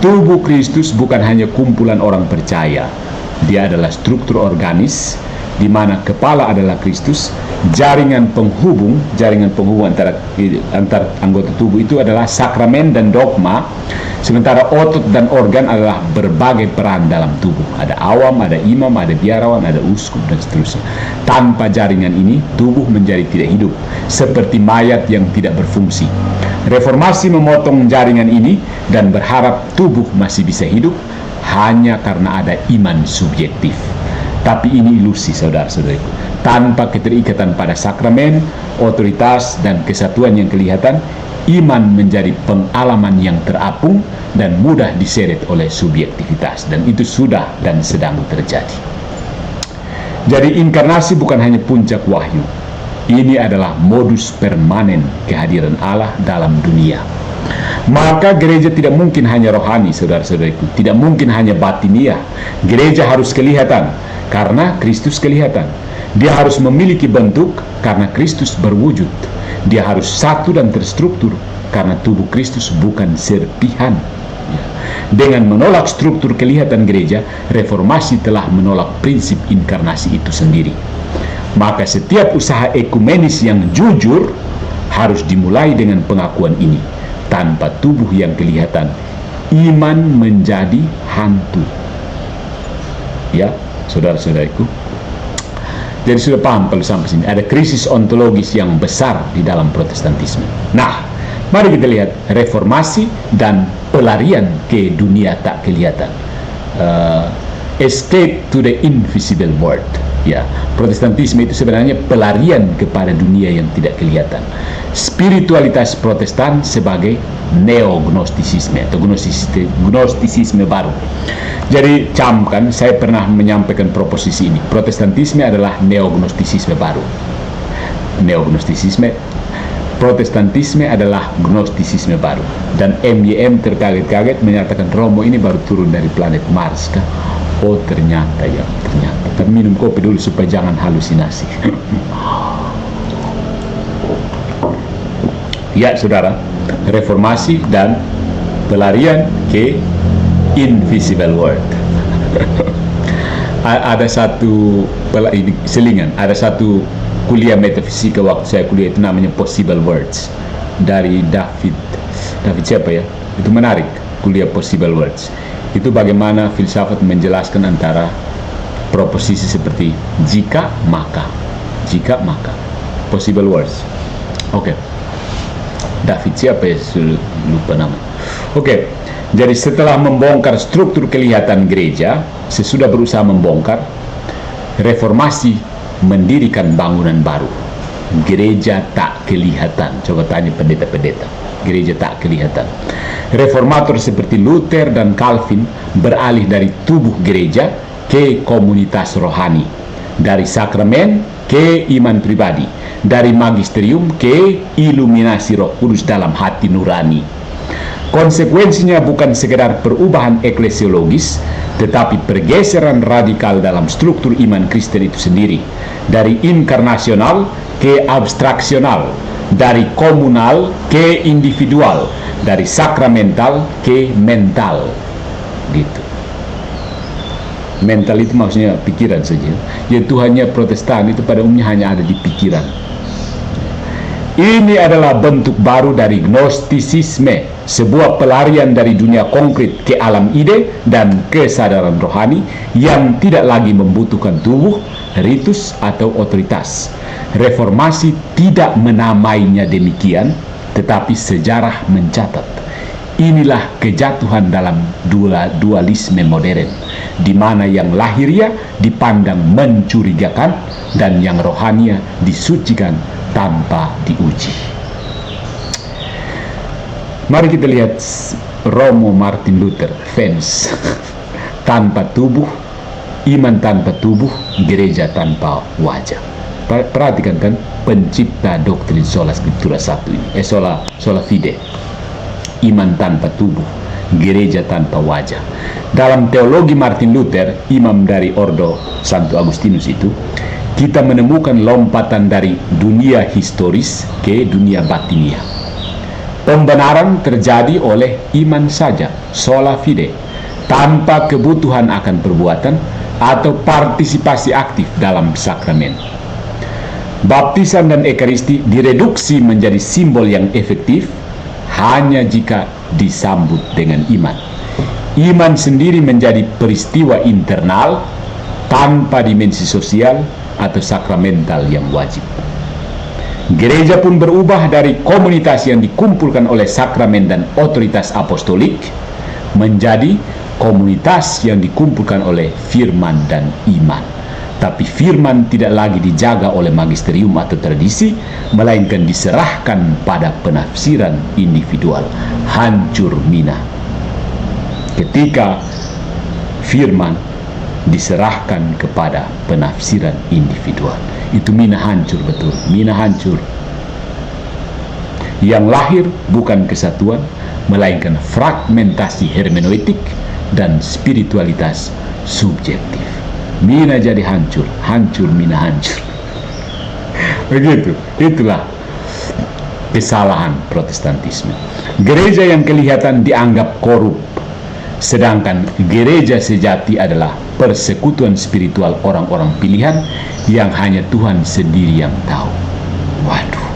S1: Tubuh Kristus bukan hanya kumpulan orang percaya. Dia adalah struktur organis di mana kepala adalah Kristus, jaringan penghubung antara anggota tubuh itu adalah sakramen dan dogma, sementara otot dan organ adalah berbagai peran dalam tubuh. Ada awam, ada imam, ada biarawan, ada uskup, dan seterusnya. Tanpa jaringan ini, tubuh menjadi tidak hidup, seperti mayat yang tidak berfungsi. Reformasi memotong jaringan ini dan berharap tubuh masih bisa hidup hanya karena ada iman subjektif. Tapi ini ilusi, saudara-saudariku. Tanpa keterikatan pada sakramen, otoritas, dan kesatuan yang kelihatan, iman menjadi pengalaman yang terapung dan mudah diseret oleh subjektivitas. Dan itu sudah dan sedang terjadi. Jadi inkarnasi bukan hanya puncak wahyu. Ini adalah modus permanen kehadiran Allah dalam dunia. Maka gereja tidak mungkin hanya rohani, saudara-saudariku. Tidak mungkin hanya batiniah. Gereja harus kelihatan karena Kristus kelihatan. Dia harus memiliki bentuk karena Kristus berwujud. Dia harus satu dan terstruktur karena tubuh Kristus bukan serpihan. Dengan menolak struktur kelihatan gereja, reformasi telah menolak prinsip inkarnasi itu sendiri. Maka setiap usaha ekumenis yang jujur harus dimulai dengan pengakuan ini. Tanpa tubuh yang kelihatan, iman menjadi hantu. Ya, saudara-saudariku. Jadi sudah paham kalau sampai sini. Ada krisis ontologis yang besar di dalam Protestantisme. Nah, mari kita lihat reformasi dan pelarian ke dunia tak kelihatan. escape to the invisible world. Ya, Protestantisme itu sebenarnya pelarian kepada dunia yang tidak kelihatan. Spiritualitas Protestan sebagai neognostisisme atau gnostisisme baru. Jadi camkan, saya pernah menyampaikan proposisi ini. Protestantisme adalah neognostisisme baru. Protestantisme adalah gnostisisme baru. Dan MYM terkaget-kaget menyatakan Romo ini baru turun dari planet Mars kah? Oh ternyata. Tapi minum kopi dulu supaya jangan halusinasi. Ya saudara, reformasi dan pelarian ke invisible world. Ada satu selingan, ada satu kuliah metafisika waktu saya kuliah, itu namanya Possible Words dari David siapa ya? Itu menarik, kuliah Possible Words. Itu bagaimana filsafat menjelaskan antara proposisi seperti jika maka, possible words. Oke. David siapa ya? Lupa nama. Oke. Jadi setelah membongkar struktur kelihatan gereja, sesudah berusaha membongkar, reformasi mendirikan bangunan baru. Gereja tak kelihatan. Coba tanya pendeta-pendeta. Gereja tak kelihatan. Reformator seperti Luther dan Calvin beralih dari tubuh gereja ke komunitas rohani, dari sakramen ke iman pribadi, dari magisterium ke iluminasi Roh Kudus dalam hati nurani. Konsekuensinya bukan sekedar perubahan eklesiologis, tetapi pergeseran radikal dalam struktur iman Kristen itu sendiri, dari inkarnasional ke abstraksional, dari komunal ke individual, dari sakramental ke mental, gitu. Mental itu maksudnya pikiran saja. Ya, Tuhannya Protestan itu pada umumnya hanya ada di pikiran. Ini adalah bentuk baru dari gnostisisme, sebuah pelarian dari dunia konkret ke alam ide dan kesadaran rohani yang tidak lagi membutuhkan tubuh, ritus, atau otoritas. Reformasi tidak menamainya demikian, tetapi sejarah mencatat. Inilah kejatuhan dalam dualisme modern, di mana yang lahiriah dipandang mencurigakan dan yang rohania disucikan tanpa diuji. Mari kita lihat Romo Martin Luther, fans. Tanpa tubuh, iman tanpa tubuh, gereja tanpa wajah. Perhatikan kan pencipta doktrin sola scriptura satu ini, sola fide. Iman tanpa tubuh, gereja tanpa wajah. Dalam teologi Martin Luther, imam dari Ordo Santo Agustinus itu, kita menemukan lompatan dari dunia historis ke dunia batinia. Pembenaran terjadi oleh iman saja, sola fide, tanpa kebutuhan akan perbuatan atau partisipasi aktif dalam sakramen. Baptisan dan ekaristi direduksi menjadi simbol yang efektif hanya jika disambut dengan iman. Iman sendiri menjadi peristiwa internal tanpa dimensi sosial atau sakramental yang wajib. Gereja pun berubah dari komunitas yang dikumpulkan oleh sakramen dan otoritas apostolik menjadi komunitas yang dikumpulkan oleh firman dan iman. Tapi firman tidak lagi dijaga oleh magisterium atau tradisi, melainkan diserahkan pada penafsiran individual. Hancur mina ketika firman diserahkan kepada penafsiran individual. Itu mina hancur, betul, mina hancur. Yang lahir bukan kesatuan, melainkan fragmentasi hermeneutik dan spiritualitas subjektif. Mina jadi hancur, hancur mina hancur. Begitu, itulah kesalahan Protestantisme. Gereja yang kelihatan dianggap korup, sedangkan gereja sejati adalah persekutuan spiritual orang-orang pilihan yang hanya Tuhan sendiri yang tahu. Waduh.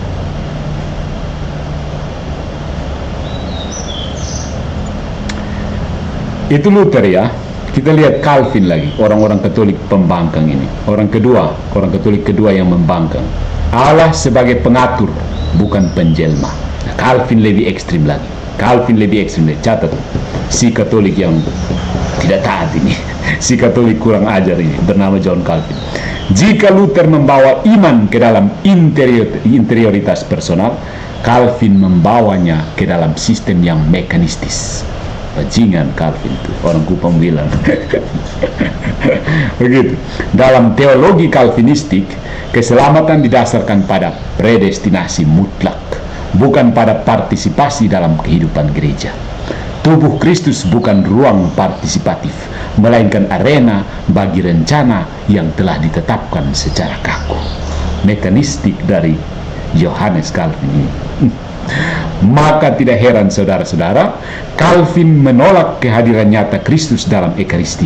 S1: Itu Luther ya. Kita lihat Calvin lagi, orang-orang Katolik pembangkang ini. Orang Katolik kedua yang membangkang. Allah sebagai pengatur, bukan penjelma. Calvin lebih ekstrim lagi. Calvin lebih ekstrim. Catat, si Katolik yang tidak taat ini, si Katolik kurang ajar ini, bernama John Calvin. Jika Luther membawa iman ke dalam interioritas personal, Calvin membawanya ke dalam sistem yang mekanistis. Bajingan Calvin itu, orang Kupang bilang. Begitu. Dalam teologi Calvinistik, keselamatan didasarkan pada predestinasi mutlak, bukan pada partisipasi dalam kehidupan gereja. Tubuh Kristus bukan ruang partisipatif, melainkan arena bagi rencana yang telah ditetapkan secara kaku. Mekanistik dari Johannes Calvin ini. Maka tidak heran saudara-saudara, Calvin menolak kehadiran nyata Kristus dalam Ekaristi.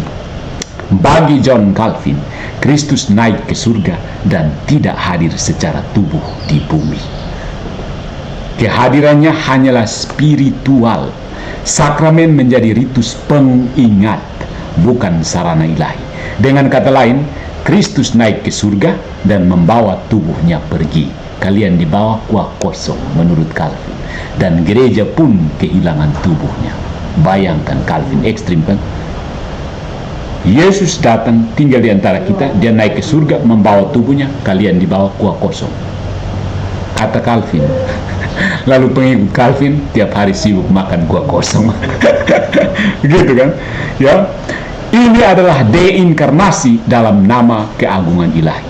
S1: Bagi John Calvin, Kristus naik ke surga dan tidak hadir secara tubuh di bumi. Kehadirannya hanyalah spiritual. Sakramen menjadi ritus pengingat, bukan sarana ilahi. Dengan kata lain, Kristus naik ke surga dan membawa tubuhnya pergi. Kalian dibawa kuah kosong menurut Calvin, dan gereja pun kehilangan tubuhnya. Bayangkan, Calvin ekstrim kan? Yesus datang tinggal di antara kita, dia naik ke surga membawa tubuhnya, kalian dibawa kuah kosong, kata Calvin. Lalu pengikut Calvin tiap hari sibuk makan kuah kosong. Gitu kan? Ya. Ini adalah deinkarnasi dalam nama keagungan ilahi.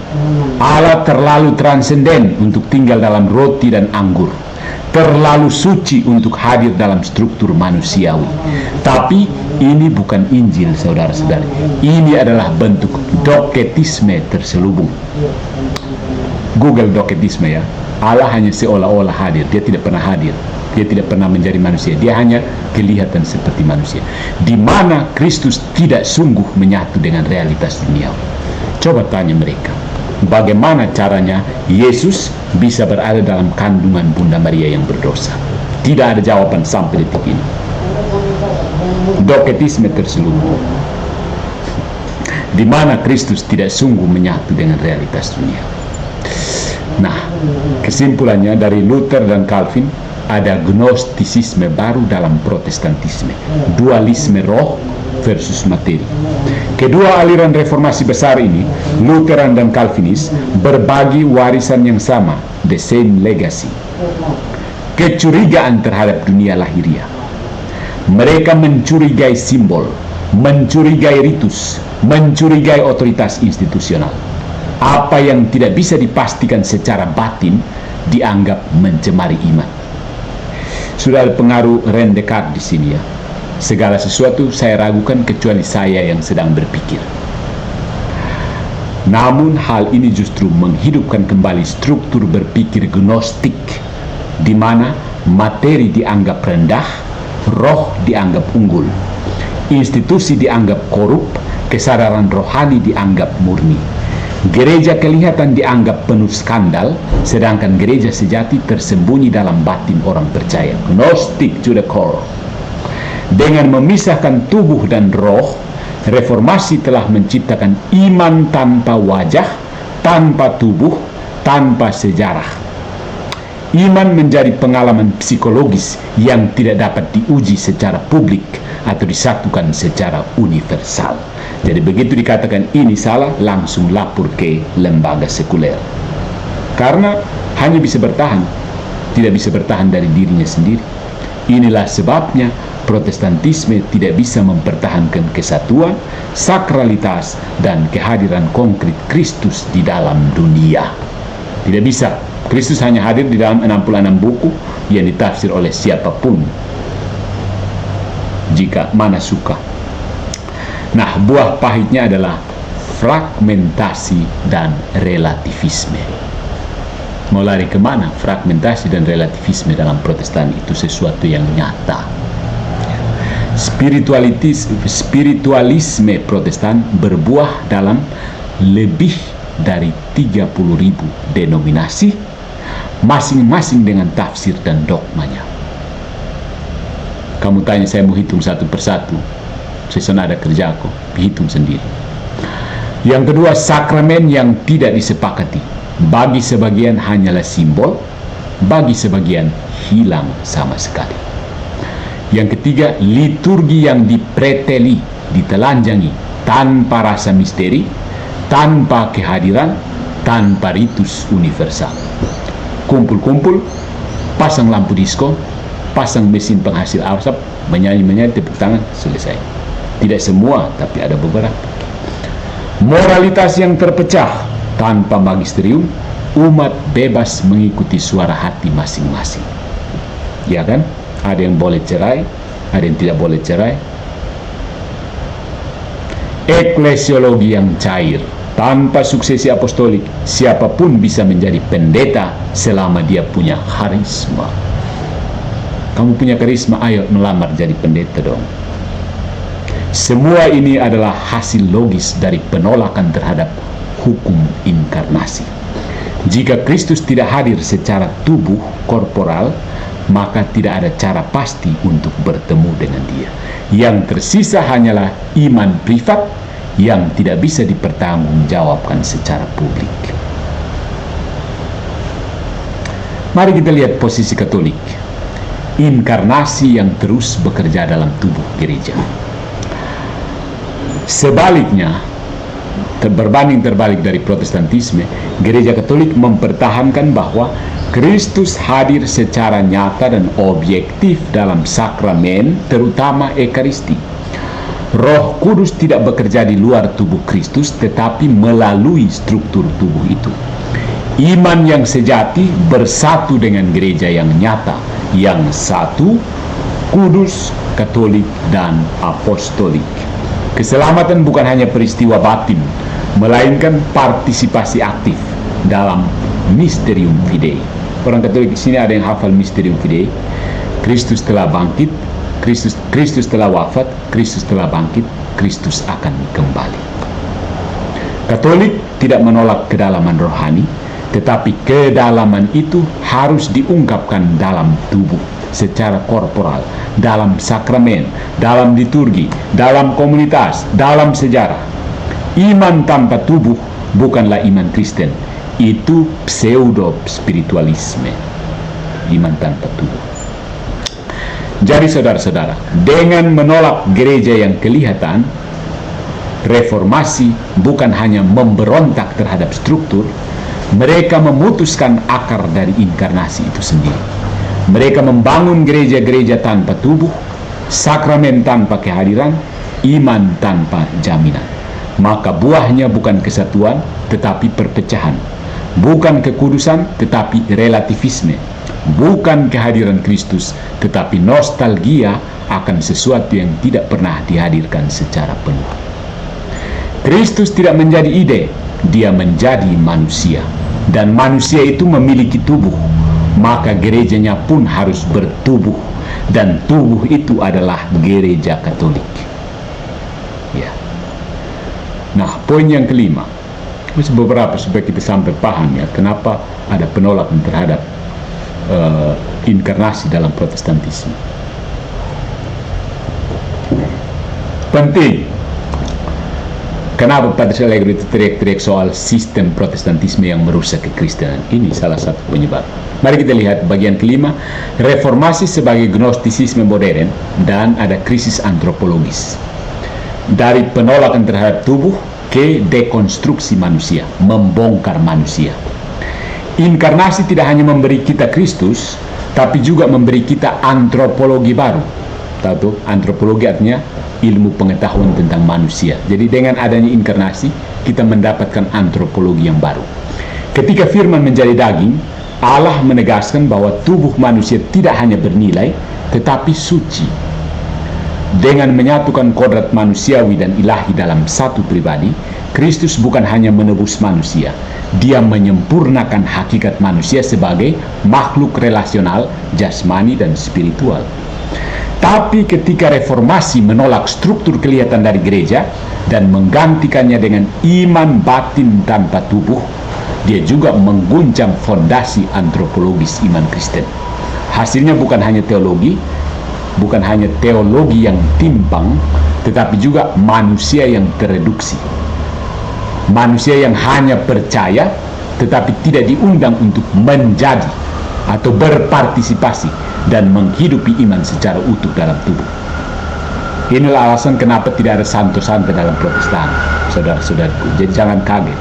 S1: Allah terlalu transenden untuk tinggal dalam roti dan anggur, terlalu suci untuk hadir dalam struktur manusiawi. Tapi ini bukan Injil, saudara-saudari. Ini adalah bentuk doketisme terselubung. Google doketisme ya. Allah hanya seolah-olah hadir, dia tidak pernah hadir. Dia tidak pernah menjadi manusia, dia hanya kelihatan seperti manusia, di mana Kristus tidak sungguh menyatu dengan realitas duniawi. Coba tanya mereka, bagaimana caranya Yesus bisa berada dalam kandungan Bunda Maria yang berdosa? Tidak ada jawaban sampai detik ini. Doketisme terselubung, di mana Kristus tidak sungguh menyatu dengan realitas dunia. Nah, kesimpulannya dari Luther dan Calvin, ada gnostisisme baru dalam protestantisme, dualisme roh versus materi. Kedua aliran reformasi besar ini, Lutheran dan Calvinis, berbagi warisan yang sama, the same legacy. Kecurigaan terhadap dunia lahiriah. Mereka mencurigai simbol, mencurigai ritus, mencurigai otoritas institusional. Apa yang tidak bisa dipastikan secara batin dianggap mencemari iman. Sudah ada pengaruh René Descartes di sini ya. Segala sesuatu saya ragukan kecuali saya yang sedang berpikir. Namun hal ini justru menghidupkan kembali struktur berpikir gnostik, di mana materi dianggap rendah, roh dianggap unggul, institusi dianggap korup, kesadaran rohani dianggap murni. Gereja kelihatan dianggap penuh skandal, sedangkan gereja sejati tersembunyi dalam batin orang percaya. Gnostic to the core. Dengan memisahkan tubuh dan roh, reformasi telah menciptakan iman tanpa wajah, tanpa tubuh, tanpa sejarah. Iman menjadi pengalaman psikologis yang tidak dapat diuji secara publik atau disatukan secara universal. Jadi begitu dikatakan ini salah, langsung lapor ke lembaga sekuler. Karena hanya bisa bertahan, tidak bisa bertahan dari dirinya sendiri. Inilah sebabnya Protestantisme tidak bisa mempertahankan kesatuan, sakralitas, dan kehadiran konkret Kristus di dalam dunia. Tidak bisa. Kristus hanya hadir di dalam 66 buku yang ditafsir oleh siapapun, jika mana suka. Nah, buah pahitnya adalah fragmentasi dan relativisme. Mau lari kemana? Fragmentasi dan relativisme dalam Protestan itu sesuatu yang nyata. Spiritualisme Protestan berbuah dalam lebih dari 30.000 denominasi, masing-masing dengan tafsir dan dogmanya. Kamu tanya saya mau hitung satu persatu, saya ada kerjaku, hitung sendiri. Yang kedua, sakramen yang tidak disepakati. Bagi sebagian hanyalah simbol, bagi sebagian hilang sama sekali. Yang ketiga, liturgi yang dipreteli, ditelanjangi, tanpa rasa misteri, tanpa kehadiran, tanpa ritus universal. Kumpul-kumpul, pasang lampu disko, pasang mesin penghasil asap, menyanyi-menyanyi, tepuk tangan, selesai. Tidak semua, tapi ada beberapa. Moralitas yang terpecah, tanpa magisterium, umat bebas mengikuti suara hati masing-masing. Ya kan? Ada yang boleh cerai, ada yang tidak boleh cerai. Eklesiologi yang cair, tanpa suksesi apostolik, siapapun bisa menjadi pendeta selama dia punya karisma. Kamu punya karisma, ayo melamar jadi pendeta dong. Semua ini adalah hasil logis dari penolakan terhadap hukum inkarnasi. Jika Kristus tidak hadir secara tubuh korporal, maka tidak ada cara pasti untuk bertemu dengan dia. Yang tersisa hanyalah iman privat yang tidak bisa dipertanggungjawabkan secara publik. Mari kita lihat posisi Katolik. Inkarnasi yang terus bekerja dalam tubuh gereja. Sebaliknya, berbanding terbalik dari Protestantisme, Gereja Katolik mempertahankan bahwa Kristus hadir secara nyata dan objektif dalam sakramen, terutama Ekaristi. Roh Kudus tidak bekerja di luar tubuh Kristus, tetapi melalui struktur tubuh itu. Iman yang sejati bersatu dengan gereja yang nyata, yang satu, kudus, katolik, dan apostolik. Keselamatan bukan hanya peristiwa batin, melainkan partisipasi aktif dalam Mysterium Fidei. Orang Katolik di sini ada yang hafal Mysterium Fidei. Kristus telah bangkit, Kristus telah wafat, Kristus telah bangkit, Kristus akan kembali. Katolik tidak menolak kedalaman rohani, tetapi kedalaman itu harus diungkapkan dalam tubuh secara korporal, dalam sakramen, dalam liturgi, dalam komunitas, dalam sejarah. Iman tanpa tubuh bukanlah iman Kristen. Itu pseudo spiritualisme, iman tanpa tubuh. Jadi saudara-saudara, dengan menolak gereja yang kelihatan, reformasi bukan hanya memberontak terhadap struktur, mereka memutuskan akar dari inkarnasi itu sendiri. Mereka membangun gereja-gereja tanpa tubuh, sakramen tanpa kehadiran, iman tanpa jaminan. Maka buahnya bukan kesatuan, tetapi perpecahan. Bukan kekudusan, tetapi relativisme. Bukan kehadiran Kristus, tetapi nostalgia akan sesuatu yang tidak pernah dihadirkan secara penuh. Kristus tidak menjadi ide, dia menjadi manusia. Dan manusia itu memiliki tubuh, maka gerejanya pun harus bertubuh. Dan tubuh itu adalah gereja Katolik. Ya. Nah, poin yang kelima, beberapa supaya kita sampai paham ya kenapa ada penolakan terhadap inkarnasi dalam Protestantisme. Penting. Kenapa pada saat itu teriak-teriak soal sistem Protestantisme yang merusak kekristenan? Ini salah satu penyebab. Mari kita lihat bagian kelima, reformasi sebagai gnostisisme modern dan ada krisis antropologis. Dari penolakan terhadap tubuh ke dekonstruksi manusia, membongkar manusia. Inkarnasi tidak hanya memberi kita Kristus, tapi juga memberi kita antropologi baru. Tahu tuh, antropologi artinya ilmu pengetahuan tentang manusia. Jadi dengan adanya inkarnasi, kita mendapatkan antropologi yang baru. Ketika firman menjadi daging, Allah menegaskan bahwa tubuh manusia tidak hanya bernilai, tetapi suci. Dengan menyatukan kodrat manusiawi dan ilahi dalam satu pribadi, Kristus bukan hanya menebus manusia, dia menyempurnakan hakikat manusia sebagai makhluk relasional, jasmani dan spiritual. Tapi ketika reformasi menolak struktur kelihatan dari gereja dan menggantikannya dengan iman batin tanpa tubuh, dia juga mengguncang fondasi antropologis iman Kristen. Hasilnya bukan hanya teologi yang timpang, tetapi juga manusia yang tereduksi. Manusia yang hanya percaya, tetapi tidak diundang untuk menjadi atau berpartisipasi dan menghidupi iman secara utuh dalam tubuh. Inilah alasan kenapa tidak ada santo-santo dalam Protestan, saudara-saudaraku. Jadi jangan kaget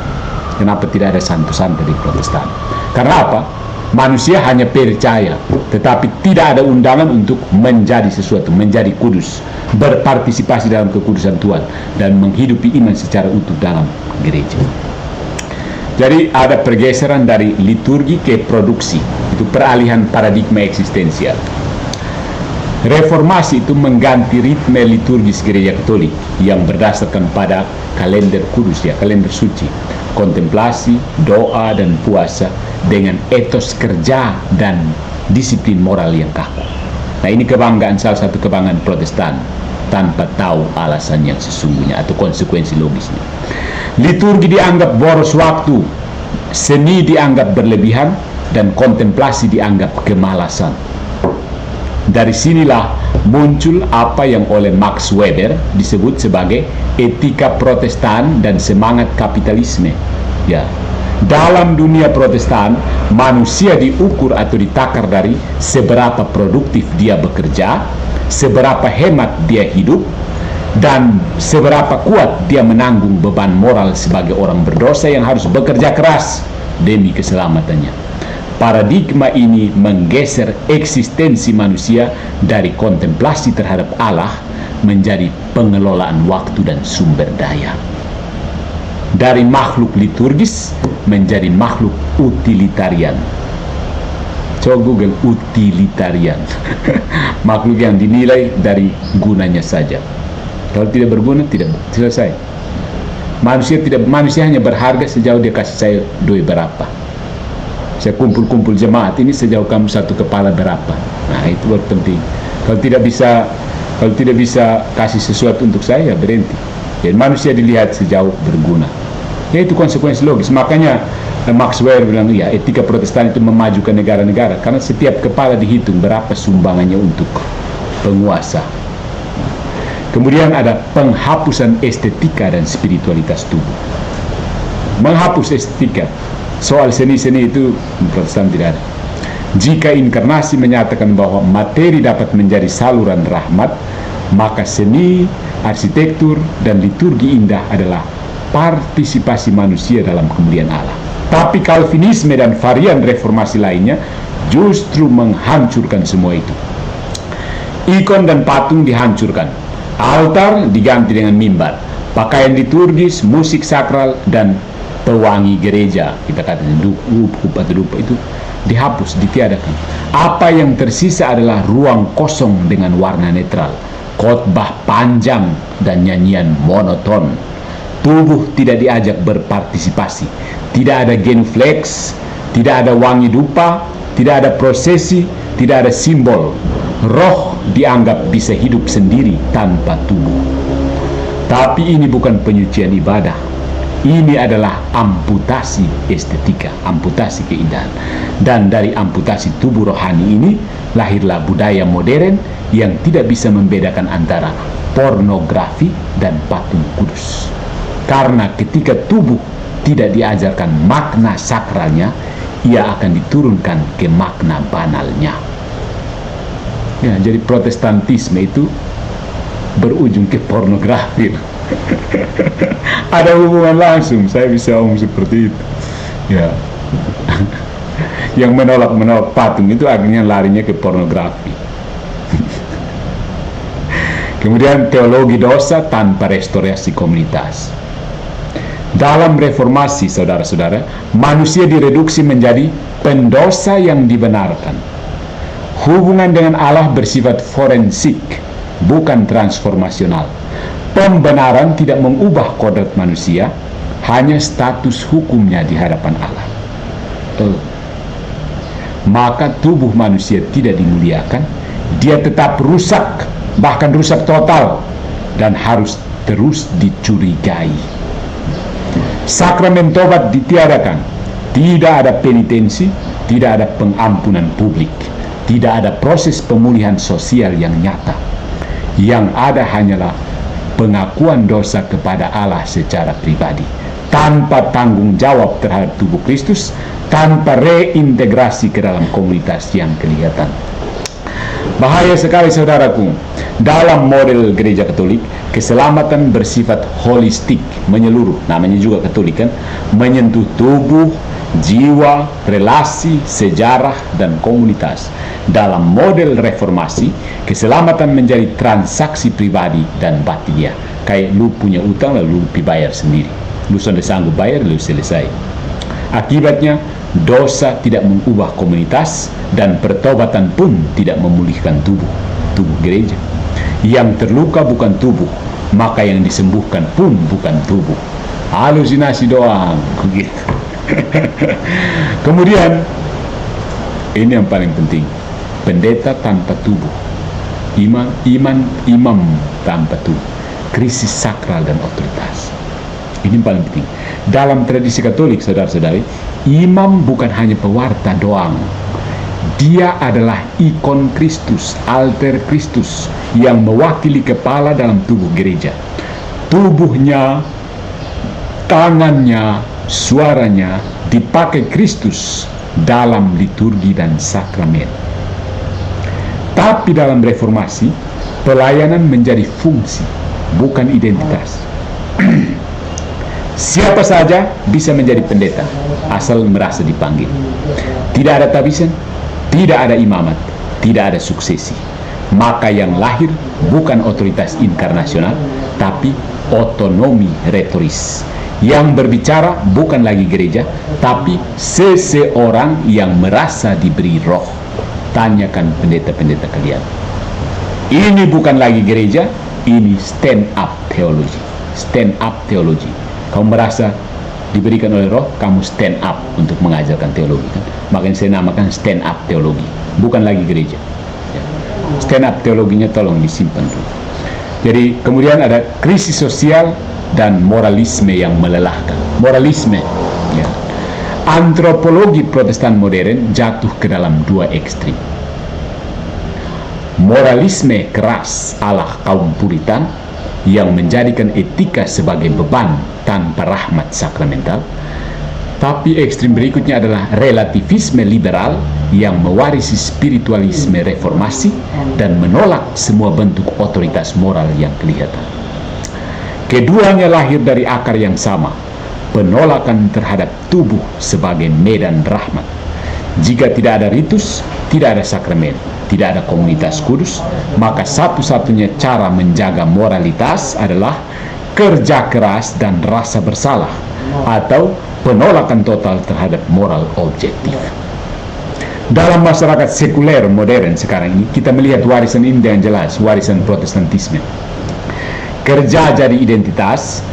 S1: kenapa tidak ada santo-santo di Protestan. Karena apa? Manusia hanya percaya, tetapi tidak ada undangan untuk menjadi sesuatu, menjadi kudus, berpartisipasi dalam kekudusan Tuhan, dan menghidupi iman secara utuh dalam gereja. Jadi ada pergeseran dari liturgi ke produksi, itu peralihan paradigma eksistensial. Reformasi itu mengganti ritme liturgis gereja Katolik yang berdasarkan pada kalender kudus, ya, kalender suci, kontemplasi, doa, dan puasa dengan etos kerja dan disiplin moral yang kaku. Nah, ini kebanggaan, salah satu kebanggaan Protestan tanpa tahu alasan yang sesungguhnya atau konsekuensi logisnya. Liturgi dianggap boros waktu, seni dianggap berlebihan, dan kontemplasi dianggap kemalasan. Dari sinilah muncul apa yang oleh Max Weber disebut sebagai etika Protestan dan semangat kapitalisme. Ya, dalam dunia Protestan, manusia diukur atau ditakar dari seberapa produktif dia bekerja, seberapa hemat dia hidup, dan seberapa kuat dia menanggung beban moral sebagai orang berdosa yang harus bekerja keras demi keselamatannya. Paradigma ini menggeser eksistensi manusia dari kontemplasi terhadap Allah menjadi pengelolaan waktu dan sumber daya. Dari makhluk liturgis menjadi makhluk utilitarian. Coba Google utilitarian. Makhluk yang dinilai dari gunanya saja. Kalau tidak berguna, tidak selesai. Manusia hanya berharga sejauh dia kasih saya duit berapa. Saya kumpul-kumpul jemaat ini sejauh kamu satu kepala berapa. Nah, itu baru penting. Kalau tidak bisa kasih sesuatu untuk saya, berhenti. Jadi manusia dilihat sejauh berguna. Ya, itu konsekuensi logis. Makanya Max Weber bilang, ya, etika Protestan itu memajukan negara-negara karena setiap kepala dihitung berapa sumbangannya untuk penguasa. Kemudian ada penghapusan estetika dan spiritualitas tubuh. Menghapus estetika. Soal seni-seni itu Protestan tidak ada. Jika inkarnasi menyatakan bahwa materi dapat menjadi saluran rahmat, maka seni, arsitektur, dan liturgi indah adalah partisipasi manusia dalam kemuliaan Allah. Tapi Calvinisme dan varian reformasi lainnya justru menghancurkan semua itu. Ikon dan patung dihancurkan, altar diganti dengan mimbar, pakaian liturgis, musik sakral, dan pewangi gereja, kita katakan dupa itu dihapus, ditiadakan. Apa yang tersisa adalah ruang kosong dengan warna netral, khotbah panjang, dan nyanyian monoton. Tubuh tidak diajak berpartisipasi, tidak ada genufleks, tidak ada wangi dupa, tidak ada prosesi, tidak ada simbol. Roh dianggap bisa hidup sendiri tanpa tubuh. Tapi ini bukan penyucian ibadah. Ini adalah amputasi estetika, amputasi keindahan. Dan dari amputasi tubuh rohani ini lahirlah budaya modern yang tidak bisa membedakan antara pornografi dan patung kudus. Karena ketika tubuh tidak diajarkan makna sakralnya, ia akan diturunkan ke makna banalnya. Ya, jadi Protestantisme itu berujung ke pornografi. Ada hubungan langsung, saya bisa omong seperti itu. Ya. Yang menolak patung itu akhirnya larinya ke pornografi. Kemudian teologi dosa tanpa restorasi komunitas. Dalam reformasi, saudara-saudara, manusia direduksi menjadi pendosa yang dibenarkan. Hubungan dengan Allah bersifat forensik, bukan transformasional. Pembenaran tidak mengubah kodrat manusia, hanya status hukumnya di hadapan Allah. Maka tubuh manusia tidak dimuliakan, dia tetap rusak, bahkan rusak total, dan harus terus dicurigai. Sakramen tobat ditiadakan, tidak ada penitensi, tidak ada pengampunan publik, tidak ada proses pemulihan sosial yang nyata. Yang ada hanyalah pengakuan dosa kepada Allah secara pribadi, tanpa tanggung jawab terhadap tubuh Kristus, tanpa reintegrasi ke dalam komunitas yang kelihatan. Bahaya sekali saudaraku, dalam model gereja Katolik, keselamatan bersifat holistik, menyeluruh, namanya juga Katolik kan, menyentuh tubuh, jiwa, relasi, sejarah, dan komunitas. Dalam model reformasi, keselamatan menjadi transaksi pribadi dan batinia. Kayak lu punya utang lalu lu bayar sendiri. Lu sudah sanggup bayar lalu selesai. Akibatnya, dosa tidak mengubah komunitas dan pertobatan pun tidak memulihkan tubuh gereja. Yang terluka bukan tubuh, maka yang disembuhkan pun bukan tubuh. Halusinasi doang, begitu. Kemudian ini yang paling penting, pendeta tanpa tubuh, imam tanpa tubuh, krisis sakral dan otoritas. Ini paling penting. Dalam tradisi Katolik, saudara-saudari, imam bukan hanya pewarta doang. Dia adalah ikon Kristus, alter Kristus, yang mewakili kepala dalam tubuh gereja. Tubuhnya, tangannya, suaranya dipakai Kristus dalam liturgi dan sakramen. Tapi dalam reformasi, pelayanan menjadi fungsi, bukan identitas. Siapa saja bisa menjadi pendeta asal merasa dipanggil. Tidak ada tabisan, tidak ada imamat, tidak ada suksesi. Maka yang lahir bukan otoritas inkarnasional, tapi otonomi retoris. Yang berbicara bukan lagi gereja, tapi seseorang yang merasa diberi roh. Tanyakan pendeta-pendeta kalian. Ini bukan lagi gereja, ini stand up theology. Stand up theology. Kamu merasa diberikan oleh roh, kamu stand up untuk mengajarkan teologi kan? Makanya saya namakan stand up teologi, bukan lagi gereja. Stand up teologinya tolong disimpan dulu. Jadi kemudian ada krisis sosial dan moralisme yang melelahkan. Moralisme, ya. Antropologi Protestan modern jatuh ke dalam dua ekstrim. Moralisme keras ala kaum Puritan yang menjadikan etika sebagai beban tanpa rahmat sakramental. Tapi ekstrim berikutnya adalah relativisme liberal yang mewarisi spiritualisme reformasi dan menolak semua bentuk otoritas moral yang kelihatan. Keduanya lahir dari akar yang sama, penolakan terhadap tubuh sebagai medan rahmat. Jika tidak ada ritus, tidak ada sakramen, tidak ada komunitas kudus, maka satu-satunya cara menjaga moralitas adalah kerja keras dan rasa bersalah, atau penolakan total terhadap moral objektif. Dalam masyarakat sekuler modern sekarang ini, kita melihat warisan ini dengan jelas, warisan Protestantisme. Kerja jadi identitas,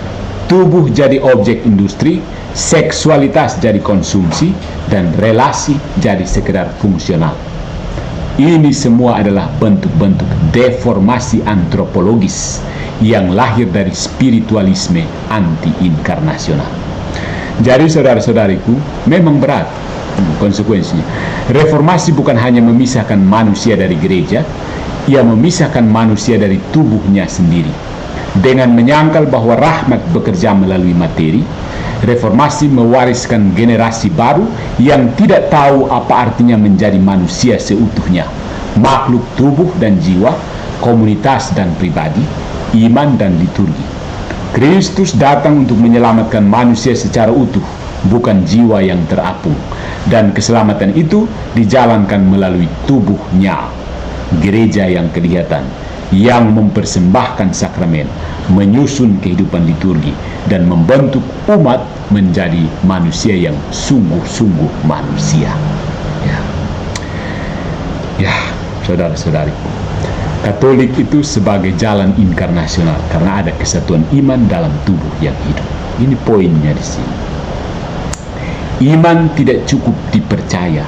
S1: tubuh jadi objek industri, seksualitas jadi konsumsi, dan relasi jadi sekedar fungsional. Ini semua adalah bentuk-bentuk deformasi antropologis yang lahir dari spiritualisme anti-inkarnasional. Jadi saudara-saudariku, memang berat konsekuensinya. Reformasi bukan hanya memisahkan manusia dari gereja, ia memisahkan manusia dari tubuhnya sendiri. Dengan menyangkal bahwa rahmat bekerja melalui materi, reformasi mewariskan generasi baru yang tidak tahu apa artinya menjadi manusia seutuhnya, makhluk tubuh dan jiwa, komunitas dan pribadi, iman dan liturgi. Kristus datang untuk menyelamatkan manusia secara utuh, bukan jiwa yang terapung. Dan keselamatan itu dijalankan melalui tubuhnya, gereja yang kelihatan, yang mempersembahkan sakramen, menyusun kehidupan liturgi, dan membentuk umat menjadi manusia yang sungguh-sungguh manusia. Ya, saudara-saudari, Katolik itu sebagai jalan inkarnasional karena ada kesatuan iman dalam tubuh yang hidup. Ini poinnya di sini. Iman tidak cukup dipercaya,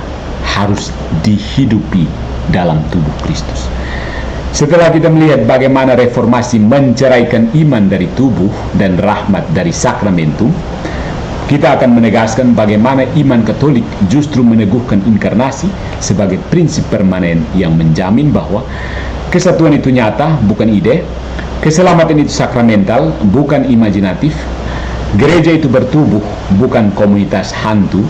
S1: harus dihidupi dalam tubuh Kristus. Setelah kita melihat bagaimana reformasi menceraikan iman dari tubuh dan rahmat dari sakramentum, kita akan menegaskan bagaimana iman Katolik justru meneguhkan inkarnasi sebagai prinsip permanen yang menjamin bahwa kesatuan itu nyata, bukan ide, keselamatan itu sakramental, bukan imajinatif, Gereja itu bertubuh, bukan komunitas hantu.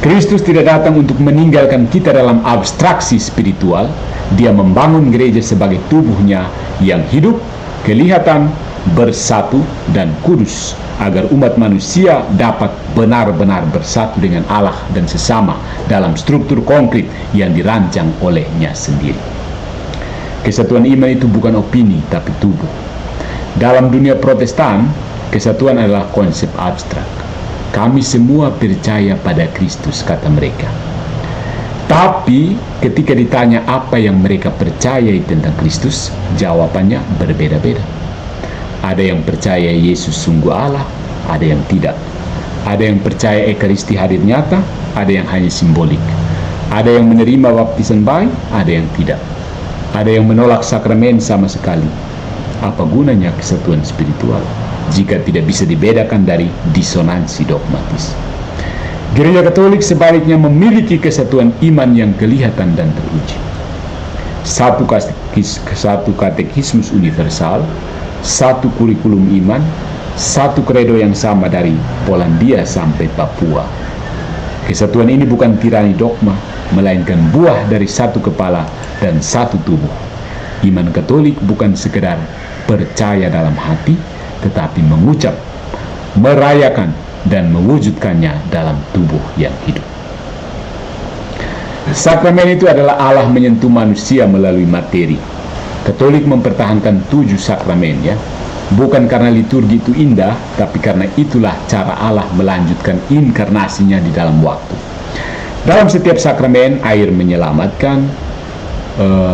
S1: Kristus tidak datang untuk meninggalkan kita dalam abstraksi spiritual. Dia membangun gereja sebagai tubuhnya yang hidup, kelihatan, bersatu, dan kudus, agar umat manusia dapat benar-benar bersatu dengan Allah dan sesama dalam struktur konkret yang dirancang olehnya sendiri. Kesatuan iman itu bukan opini, tapi tubuh. Dalam dunia Protestan, kesatuan adalah konsep abstrak. Kami semua percaya pada Kristus, kata mereka. Tapi ketika ditanya apa yang mereka percayai tentang Kristus, jawabannya berbeda-beda. Ada yang percaya Yesus sungguh Allah, ada yang tidak. Ada yang percaya Ekaristi hadir nyata, ada yang hanya simbolik. Ada yang menerima baptisan bayi, ada yang tidak. Ada yang menolak sakramen sama sekali. Apa gunanya kesatuan spiritual jika tidak bisa dibedakan dari disonansi dogmatis? Gereja Katolik sebaliknya memiliki kesatuan iman yang kelihatan dan teruji. Satu katekismus universal, satu kurikulum iman, satu kredo yang sama dari Polandia sampai Papua. Kesatuan ini bukan tirani dogma, melainkan buah dari satu kepala dan satu tubuh. Iman Katolik bukan sekedar percaya dalam hati, tetapi mengucap, merayakan, dan mewujudkannya dalam tubuh yang hidup. Sakramen itu adalah Allah menyentuh manusia melalui materi. Katolik mempertahankan 7 sakramen, ya, bukan karena liturgi itu indah, tapi karena itulah cara Allah melanjutkan inkarnasinya di dalam waktu. Dalam setiap sakramen, air menyelamatkan,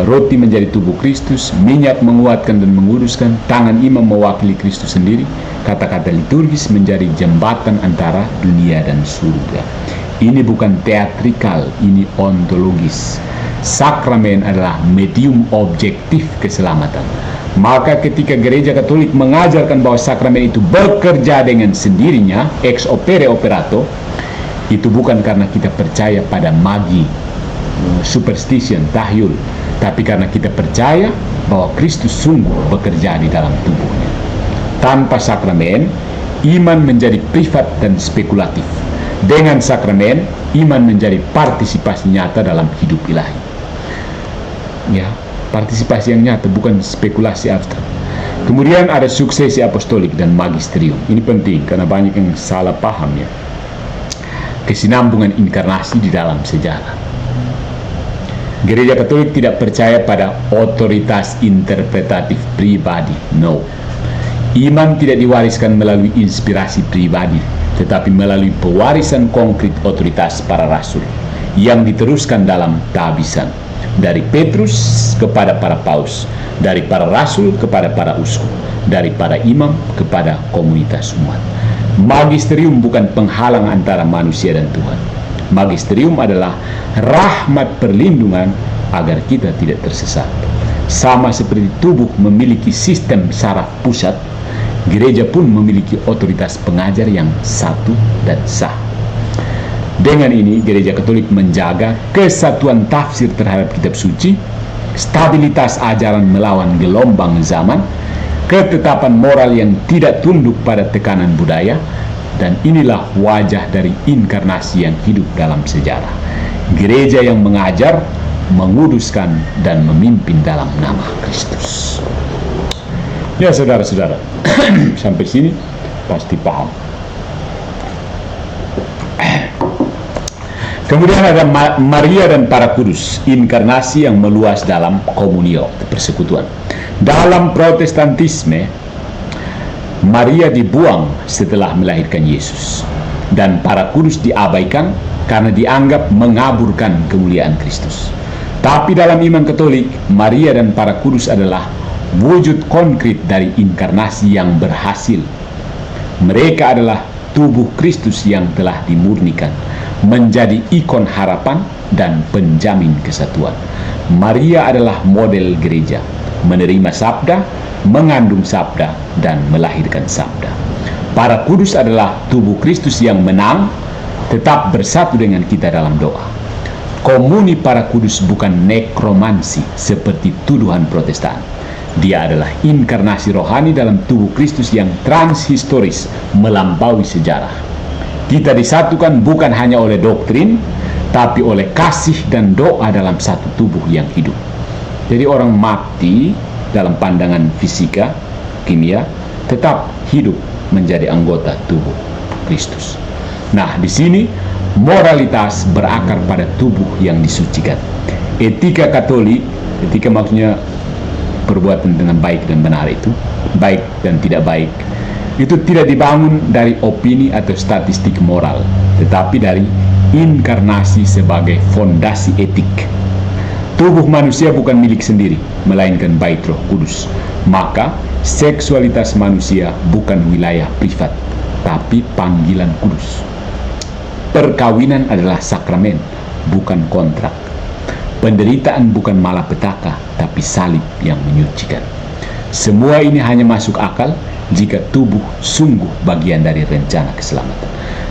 S1: roti menjadi tubuh Kristus, minyak menguatkan dan menguduskan, tangan imam mewakili Kristus sendiri, kata-kata liturgis menjadi jembatan antara dunia dan surga. Ini bukan teatrikal, ini ontologis. Sakramen adalah medium objektif keselamatan. Maka ketika gereja Katolik mengajarkan bahwa sakramen itu bekerja dengan sendirinya, ex opere operato, itu bukan karena kita percaya pada magi, superstition, tahyul, tapi karena kita percaya bahwa Kristus sungguh bekerja di dalam tubuhnya. Tanpa sakramen, iman menjadi privat dan spekulatif. Dengan sakramen, iman menjadi partisipasi nyata dalam hidup ilahi. Ya, partisipasi yang nyata, bukan spekulasi abstrak. Kemudian ada suksesi apostolik dan magisterium. Ini penting karena banyak yang salah paham, ya. Kesinambungan inkarnasi di dalam sejarah. Gereja Katolik tidak percaya pada otoritas interpretatif pribadi. No. Iman tidak diwariskan melalui inspirasi pribadi, tetapi melalui pewarisan konkret otoritas para rasul yang diteruskan dalam tabisan. Dari Petrus kepada para paus, dari para rasul kepada para uskup, dari para imam kepada komunitas umat. Magisterium bukan penghalang antara manusia dan Tuhan. Magisterium adalah rahmat perlindungan agar kita tidak tersesat. Sama seperti tubuh memiliki sistem saraf pusat, gereja pun memiliki otoritas pengajar yang satu dan sah. Dengan ini, gereja Katolik menjaga kesatuan tafsir terhadap kitab suci, stabilitas ajaran melawan gelombang zaman, ketetapan moral yang tidak tunduk pada tekanan budaya, dan inilah wajah dari inkarnasi yang hidup dalam sejarah. Gereja yang mengajar, menguduskan, dan memimpin dalam nama Kristus. Ya, saudara-saudara, sampai sini pasti paham. Kemudian ada Maria dan para kudus, inkarnasi yang meluas dalam komunio, persekutuan. Dalam Protestantisme, Maria dibuang setelah melahirkan Yesus, dan para kudus diabaikan karena dianggap mengaburkan kemuliaan Kristus. Tapi dalam iman Katolik, Maria dan para kudus adalah wujud konkret dari inkarnasi yang berhasil. Mereka adalah tubuh Kristus yang telah dimurnikan, menjadi ikon harapan dan penjamin kesatuan. Maria adalah model gereja, menerima sabda, mengandung sabda, dan melahirkan sabda. Para kudus adalah tubuh Kristus yang menang, tetap bersatu dengan kita dalam doa. Komuni para kudus bukan nekromansi seperti tuduhan Protestan. Dia adalah inkarnasi rohani dalam tubuh Kristus yang transhistoris, melampaui sejarah. Kita disatukan bukan hanya oleh doktrin, tapi oleh kasih dan doa dalam satu tubuh yang hidup. Jadi orang mati dalam pandangan fisika, kimia, tetap hidup menjadi anggota tubuh Kristus. Nah, di sini moralitas berakar pada tubuh yang disucikan. Etika Katolik, etika maksudnya perbuatan dengan baik dan benar itu, baik dan tidak baik, itu tidak dibangun dari opini atau statistik moral, tetapi dari inkarnasi sebagai fondasi etik. Tubuh manusia bukan milik sendiri, melainkan bait Roh Kudus. Maka seksualitas manusia bukan wilayah privat, tapi panggilan kudus. Perkawinan adalah sakramen, bukan kontrak. Penderitaan bukan malapetaka, tapi salib yang menyucikan. Semua ini hanya masuk akal jika tubuh sungguh bagian dari rencana keselamatan.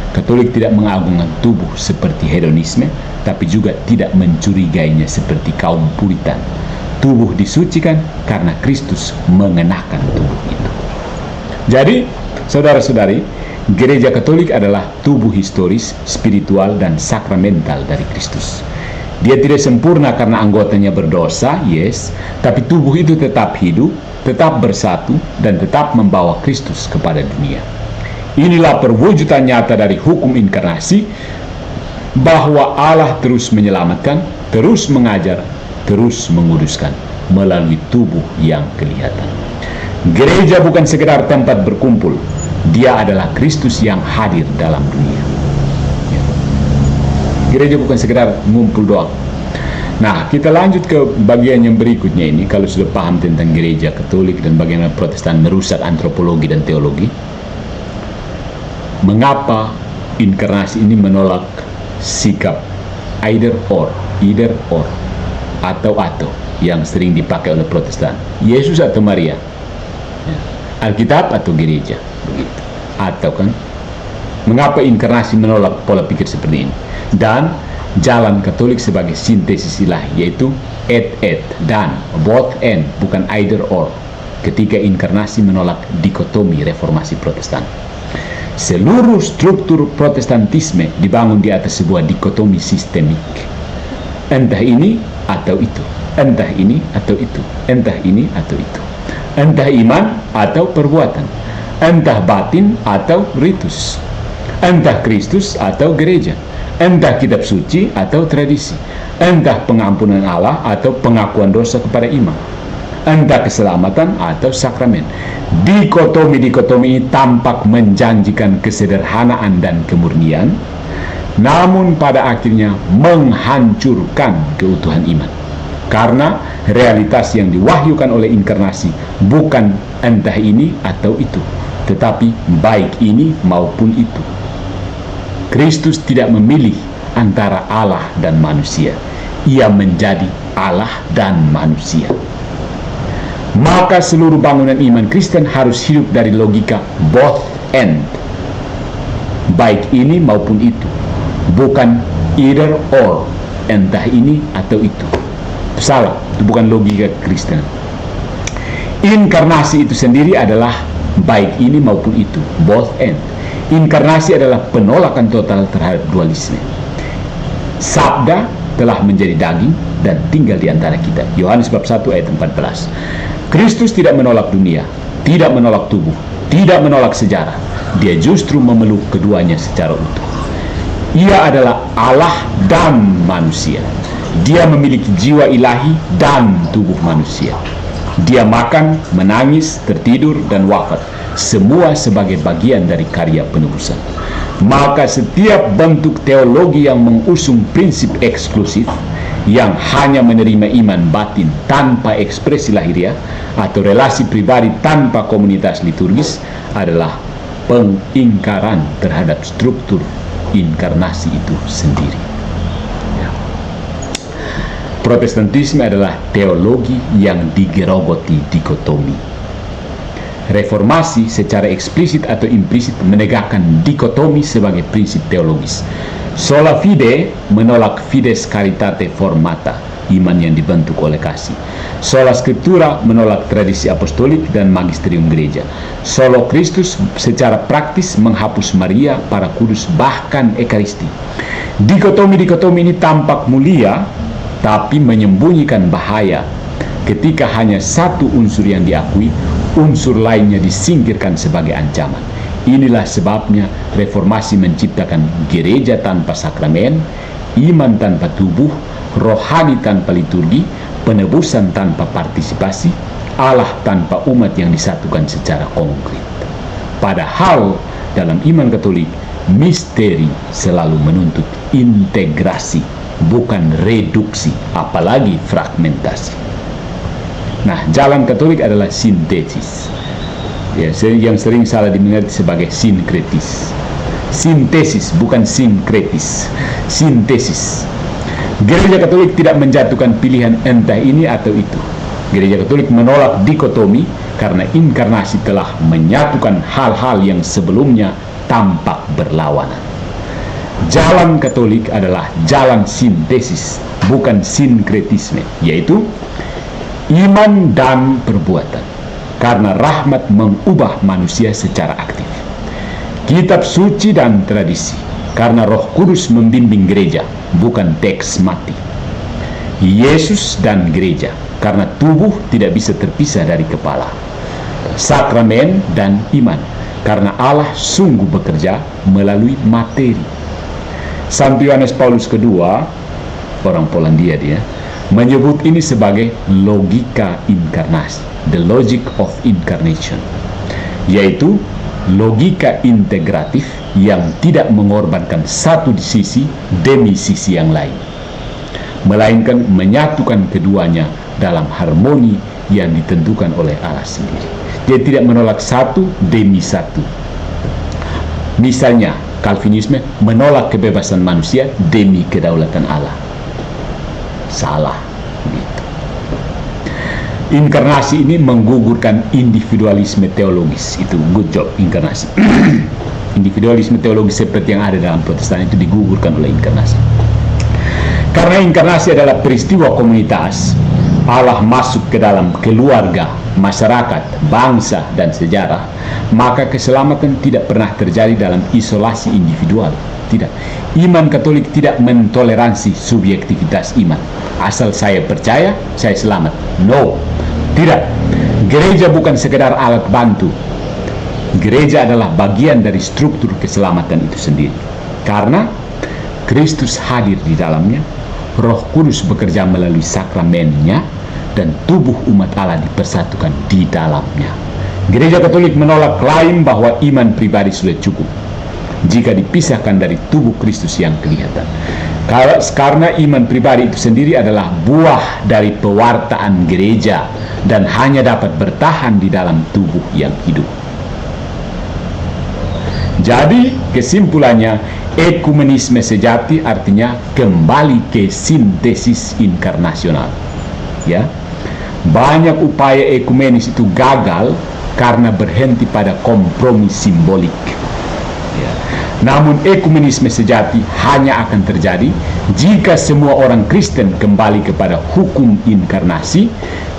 S1: Katolik tidak mengagungkan tubuh seperti hedonisme, tapi juga tidak mencurigainya seperti kaum Puritan. Tubuh disucikan karena Kristus mengenakan tubuh itu. Jadi, saudara-saudari, Gereja Katolik adalah tubuh historis, spiritual, dan sakramental dari Kristus. Dia tidak sempurna karena anggotanya berdosa, yes, tapi tubuh itu tetap hidup, tetap bersatu, dan tetap membawa Kristus kepada dunia. Inilah perwujudan nyata dari hukum inkarnasi, bahwa Allah terus menyelamatkan, terus mengajar, terus menguduskan melalui tubuh yang kelihatan. Gereja bukan sekedar tempat berkumpul, dia adalah Kristus yang hadir dalam dunia. Gereja bukan sekedar ngumpul doang. Nah, kita lanjut ke bagian yang berikutnya ini. Kalau sudah paham tentang Gereja Katolik dan bagaimana Protestan merusak antropologi dan teologi, mengapa inkarnasi ini menolak sikap either or atau yang sering dipakai oleh Protestan, Yesus atau Maria, Alkitab atau gereja, begitu. Atau kan, mengapa inkarnasi menolak pola pikir seperti ini? Dan jalan Katolik sebagai sintesis ilahi, yaitu et dan, both and, bukan either or, ketika inkarnasi menolak dikotomi reformasi Protestan. Seluruh struktur Protestantisme dibangun di atas sebuah dikotomi sistemik. Entah ini atau itu, entah ini atau itu, entah ini atau itu, entah iman atau perbuatan, entah batin atau ritus, entah Kristus atau gereja, entah kitab suci atau tradisi, entah pengampunan Allah atau pengakuan dosa kepada imam, entah keselamatan atau sakramen. Dikotomi-dikotomi ini tampak menjanjikan kesederhanaan dan kemurnian, namun pada akhirnya menghancurkan keutuhan iman. Karena realitas yang diwahyukan oleh inkarnasi bukan entah ini atau itu, tetapi baik ini maupun itu. Kristus tidak memilih antara Allah dan manusia. Ia menjadi Allah dan manusia. Maka seluruh bangunan iman Kristen harus hidup dari logika both and, baik ini maupun itu, bukan either or, entah ini atau itu. Salah, itu bukan logika Kristen. Inkarnasi itu sendiri adalah baik ini maupun itu, both and. Inkarnasi adalah penolakan total terhadap dualisme. Sabda telah menjadi daging dan tinggal di antara kita. Yohanes bab 1 ayat 14. Kristus tidak menolak dunia, tidak menolak tubuh, tidak menolak sejarah. Dia justru memeluk keduanya secara utuh. Ia adalah Allah dan manusia. Dia memiliki jiwa ilahi dan tubuh manusia. Dia makan, menangis, tertidur, dan wafat, semua sebagai bagian dari karya penebusan. Maka setiap bentuk teologi yang mengusung prinsip eksklusif, yang hanya menerima iman batin tanpa ekspresi lahiriah, atau relasi pribadi tanpa komunitas liturgis, adalah pengingkaran terhadap struktur inkarnasi itu sendiri. Protestantisme adalah teologi yang digerogoti dikotomi. Reformasi secara eksplisit atau implisit menegakkan dikotomi sebagai prinsip teologis. Sola fide menolak fides caritate formata, iman yang dibentuk oleh kasih. Sola Scriptura menolak tradisi apostolik dan magisterium gereja. Solo Kristus secara praktis menghapus Maria, para kudus, bahkan Ekaristi. Dikotomi-dikotomi ini tampak mulia, tapi menyembunyikan bahaya. Ketika hanya satu unsur yang diakui, unsur lainnya disingkirkan sebagai ancaman. Inilah sebabnya reformasi menciptakan gereja tanpa sakramen, iman tanpa tubuh, rohani tanpa liturgi, penebusan tanpa partisipasi, Allah tanpa umat yang disatukan secara konkret. Padahal dalam iman Katolik, misteri selalu menuntut integrasi, bukan reduksi, apalagi fragmentasi. Nah, jalan Katolik adalah sintesis, ya, yang sering salah dimengerti sebagai sinkretis. Sintesis, bukan sinkretis. Sintesis. Gereja Katolik tidak menjatuhkan pilihan entah ini atau itu. Gereja Katolik menolak dikotomi karena inkarnasi telah menyatukan hal-hal yang sebelumnya tampak berlawanan. Jalan Katolik adalah jalan sintesis, bukan sinkretisme, yaitu iman dan perbuatan, karena rahmat mengubah manusia secara aktif. Kitab suci dan tradisi, karena Roh Kudus membimbing gereja, bukan teks mati. Yesus dan gereja, karena tubuh tidak bisa terpisah dari kepala. Sakramen dan iman, karena Allah sungguh bekerja melalui materi. Santo Yohanes Paulus II, orang Polandia dia, menyebut ini sebagai logika inkarnasi, the logic of incarnation, yaitu logika integratif yang tidak mengorbankan satu sisi demi sisi yang lain, melainkan menyatukan keduanya dalam harmoni yang ditentukan oleh Allah sendiri. Dia tidak menolak satu demi satu. Misalnya, Calvinisme menolak kebebasan manusia demi kedaulatan Allah. Salah. Gitu. Inkarnasi ini menggugurkan individualisme teologis. Itu good job inkarnasi. Individualisme teologis seperti yang ada dalam Protestan itu digugurkan oleh inkarnasi. Karena inkarnasi adalah peristiwa komunitas, Allah masuk ke dalam keluarga, masyarakat, bangsa, dan sejarah, maka keselamatan tidak pernah terjadi dalam isolasi individual. Tidak. Iman Katolik tidak mentoleransi subjektivitas iman. Asal saya percaya, saya selamat. No. Tidak. Gereja bukan sekedar alat bantu. Gereja adalah bagian dari struktur keselamatan itu sendiri. Karena Kristus hadir di dalamnya, Roh Kudus bekerja melalui sakramennya, dan tubuh umat Allah dipersatukan di dalamnya. Gereja Katolik menolak klaim bahwa iman pribadi sudah cukup jika dipisahkan dari tubuh Kristus yang kelihatan. Karena iman pribadi itu sendiri adalah buah dari pewartaan gereja dan hanya dapat bertahan di dalam tubuh yang hidup. Jadi kesimpulannya, ekumenisme sejati artinya kembali ke sintesis inkarnasional. Ya, banyak upaya ekumenis itu gagal karena berhenti pada kompromi simbolik. Ya. Namun ekumenisme sejati hanya akan terjadi jika semua orang Kristen kembali kepada hukum inkarnasi,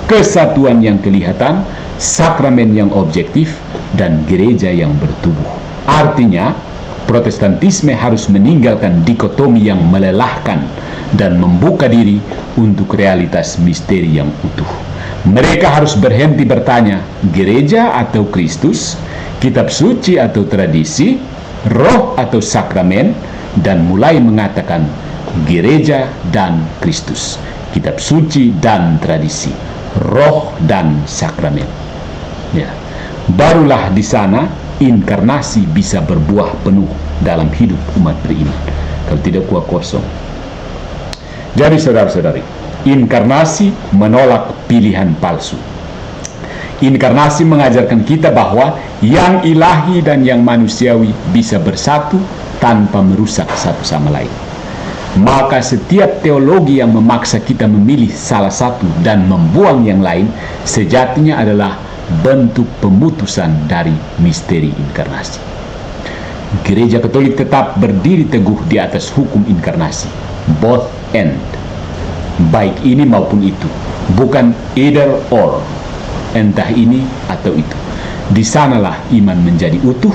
S1: kesatuan yang kelihatan, sakramen yang objektif, dan gereja yang bertubuh. Artinya, Protestantisme harus meninggalkan dikotomi yang melelahkan dan membuka diri untuk realitas misteri yang utuh. Mereka harus berhenti bertanya, gereja atau Kristus, kitab suci atau tradisi, roh atau sakramen, dan mulai mengatakan gereja dan Kristus, kitab suci dan tradisi, roh dan sakramen. Ya, barulah di sana inkarnasi bisa berbuah penuh dalam hidup umat beriman. Kalau tidak, kuah kosong. Jadi saudara-saudari, inkarnasi menolak pilihan palsu. Inkarnasi mengajarkan kita bahwa yang ilahi dan yang manusiawi bisa bersatu tanpa merusak satu sama lain. Maka setiap teologi yang memaksa kita memilih salah satu dan membuang yang lain, sejatinya adalah bentuk pemutusan dari misteri inkarnasi. Gereja Katolik tetap berdiri teguh di atas hukum inkarnasi, both end. baik ini maupun itu, bukan either or, entah ini atau itu. Di sanalah iman menjadi utuh,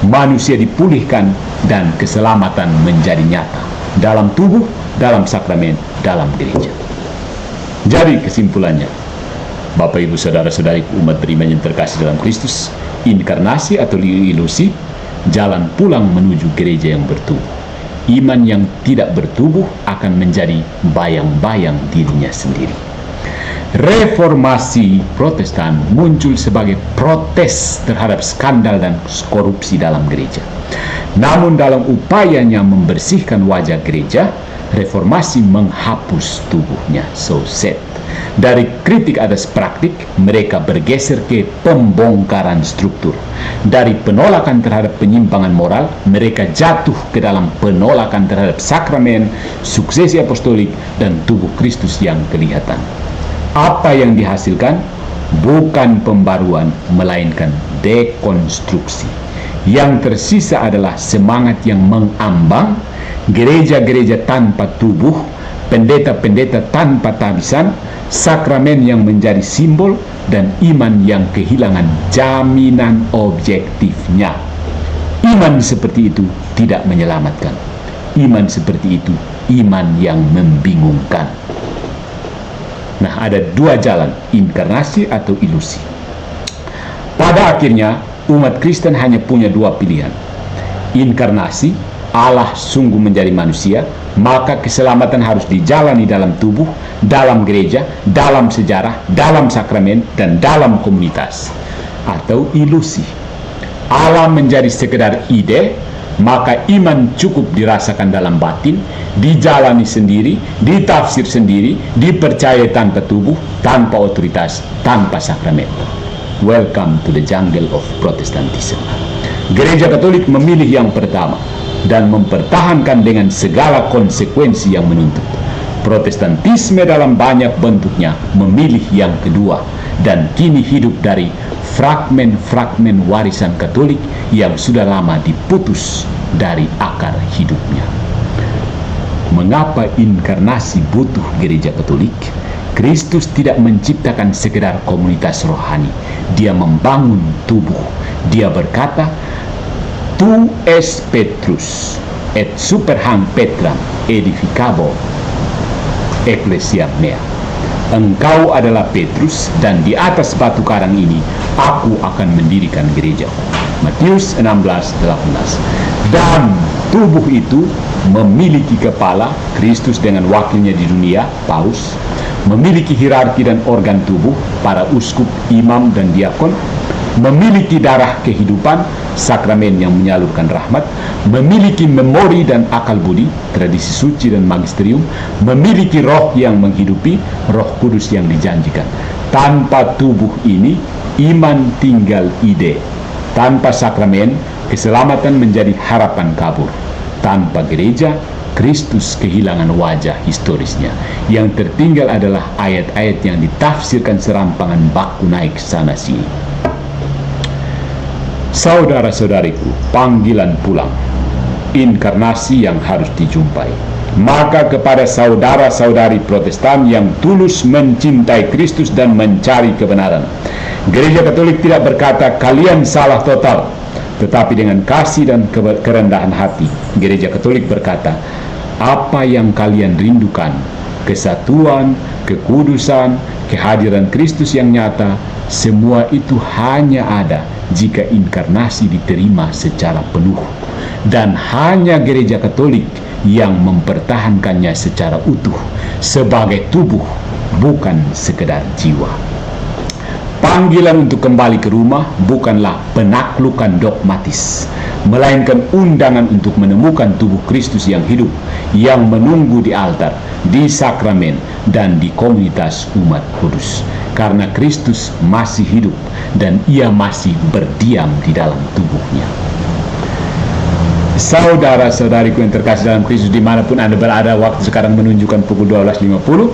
S1: manusia dipulihkan, dan keselamatan menjadi nyata dalam tubuh, dalam sakramen, dalam gereja. Jadi kesimpulannya, Bapak Ibu Saudara-saudari umat beriman yang terkasih dalam Kristus, inkarnasi atau ilusi, jalan pulang menuju gereja yang bertubuh. Iman yang tidak bertubuh akan menjadi bayang-bayang dirinya sendiri. Reformasi Protestan muncul sebagai protes terhadap skandal dan korupsi dalam gereja. Namun dalam upayanya membersihkan wajah gereja, reformasi menghapus tubuhnya. So sad. Dari kritik atas praktik, mereka bergeser ke pembongkaran struktur. Dari penolakan terhadap penyimpangan moral, mereka jatuh ke dalam penolakan terhadap sakramen, suksesi apostolik, dan tubuh Kristus yang kelihatan. Apa yang dihasilkan? Bukan pembaruan, melainkan dekonstruksi. Yang tersisa adalah semangat yang mengambang, gereja-gereja tanpa tubuh, pendeta-pendeta tanpa tabisan, sakramen yang menjadi simbol, dan iman yang kehilangan jaminan objektifnya. Iman seperti itu tidak menyelamatkan. Iman seperti itu iman yang membingungkan. Nah, ada dua jalan, inkarnasi atau ilusi. Pada akhirnya, umat Kristen hanya punya dua pilihan. Inkarnasi, Allah sungguh menjadi manusia, maka keselamatan harus dijalani dalam tubuh, dalam gereja, dalam sejarah, dalam sakramen, dan dalam komunitas. Atau ilusi, Allah menjadi sekedar ide, maka iman cukup dirasakan dalam batin, dijalani sendiri, ditafsir sendiri, dipercayai tanpa tubuh, tanpa otoritas, tanpa sakramen. Welcome to the jungle of Protestantism. Gereja Katolik memilih yang pertama dan mempertahankan dengan segala konsekuensi yang menuntut. Protestantisme dalam banyak bentuknya memilih yang kedua dan kini hidup dari fragmen-fragmen warisan Katolik yang sudah lama diputus dari akar hidupnya. Mengapa inkarnasi butuh gereja Katolik? Kristus tidak menciptakan sekedar komunitas rohani. Dia membangun tubuh. Dia berkata, "Tu es Petrus, et super hanc Petram edificabo ecclesia mea." Engkau adalah Petrus, dan di atas batu karang ini aku akan mendirikan gereja. Matius 16:18. Dan tubuh itu memiliki kepala, Kristus dengan wakilnya di dunia, Paus, memiliki hierarki dan organ tubuh, para uskup, imam, dan diakon, memiliki darah kehidupan, sakramen yang menyalurkan rahmat, memiliki memori dan akal budi, tradisi suci dan magisterium, memiliki roh yang menghidupi, Roh Kudus yang dijanjikan. Tanpa tubuh ini, iman tinggal ide. Tanpa sakramen, keselamatan menjadi harapan kabur. Tanpa gereja, Kristus kehilangan wajah historisnya. Yang tertinggal adalah ayat-ayat yang ditafsirkan serampangan baku naik sana sini. Saudara-saudariku, panggilan pulang, inkarnasi yang harus dijumpai. Maka kepada saudara-saudari Protestan yang tulus mencintai Kristus dan mencari kebenaran, Gereja Katolik tidak berkata kalian salah total, tetapi dengan kasih dan kerendahan hati, Gereja Katolik berkata, apa yang kalian rindukan, kesatuan, kekudusan, kehadiran Kristus yang nyata, semua itu hanya ada jika inkarnasi diterima secara penuh, dan hanya Gereja Katolik yang mempertahankannya secara utuh sebagai tubuh, bukan sekedar jiwa. Panggilan untuk kembali ke rumah bukanlah penaklukan dogmatis, melainkan undangan untuk menemukan tubuh Kristus yang hidup, yang menunggu di altar, di sakramen, dan di komunitas umat kudus. Karena Kristus masih hidup dan ia masih berdiam di dalam tubuhnya. Saudara-saudariku yang terkasih dalam Kristus dimanapun Anda berada, waktu sekarang menunjukkan pukul 12.50.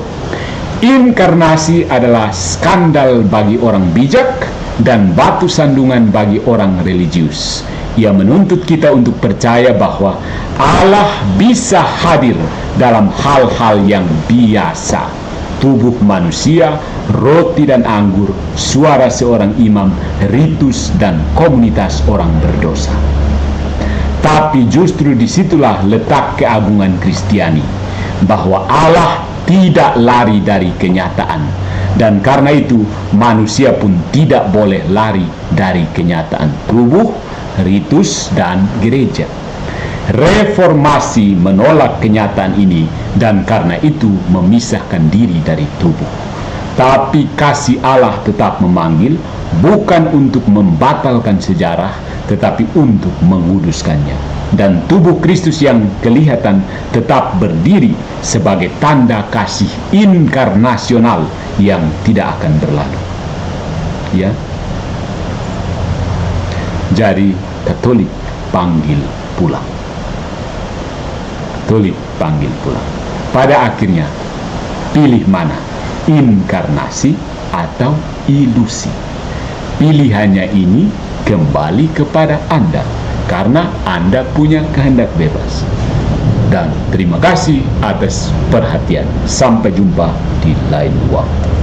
S1: Inkarnasi adalah skandal bagi orang bijak dan batu sandungan bagi orang religius. Ia menuntut kita untuk percaya bahwa Allah bisa hadir dalam hal-hal yang biasa. Tubuh manusia, roti dan anggur, suara seorang imam, ritus dan komunitas orang berdosa. Tapi justru disitulah letak keagungan Kristiani, bahwa Allah tidak lari dari kenyataan, dan karena itu manusia pun tidak boleh lari dari kenyataan tubuh, ritus, dan gereja. Reformasi menolak kenyataan ini dan karena itu memisahkan diri dari tubuh. Tapi kasih Allah tetap memanggil, bukan untuk membatalkan sejarah, tetapi untuk menguduskannya. Dan tubuh Kristus yang kelihatan tetap berdiri sebagai tanda kasih inkarnasional yang tidak akan berlalu. Ya. Jadi Katolik panggil pulang. Katolik panggil pulang. Pada akhirnya, pilih mana? Inkarnasi atau ilusi? Pilihannya ini kembali kepada Anda, karena Anda punya kehendak bebas. Dan terima kasih atas perhatian. Sampai jumpa di lain waktu.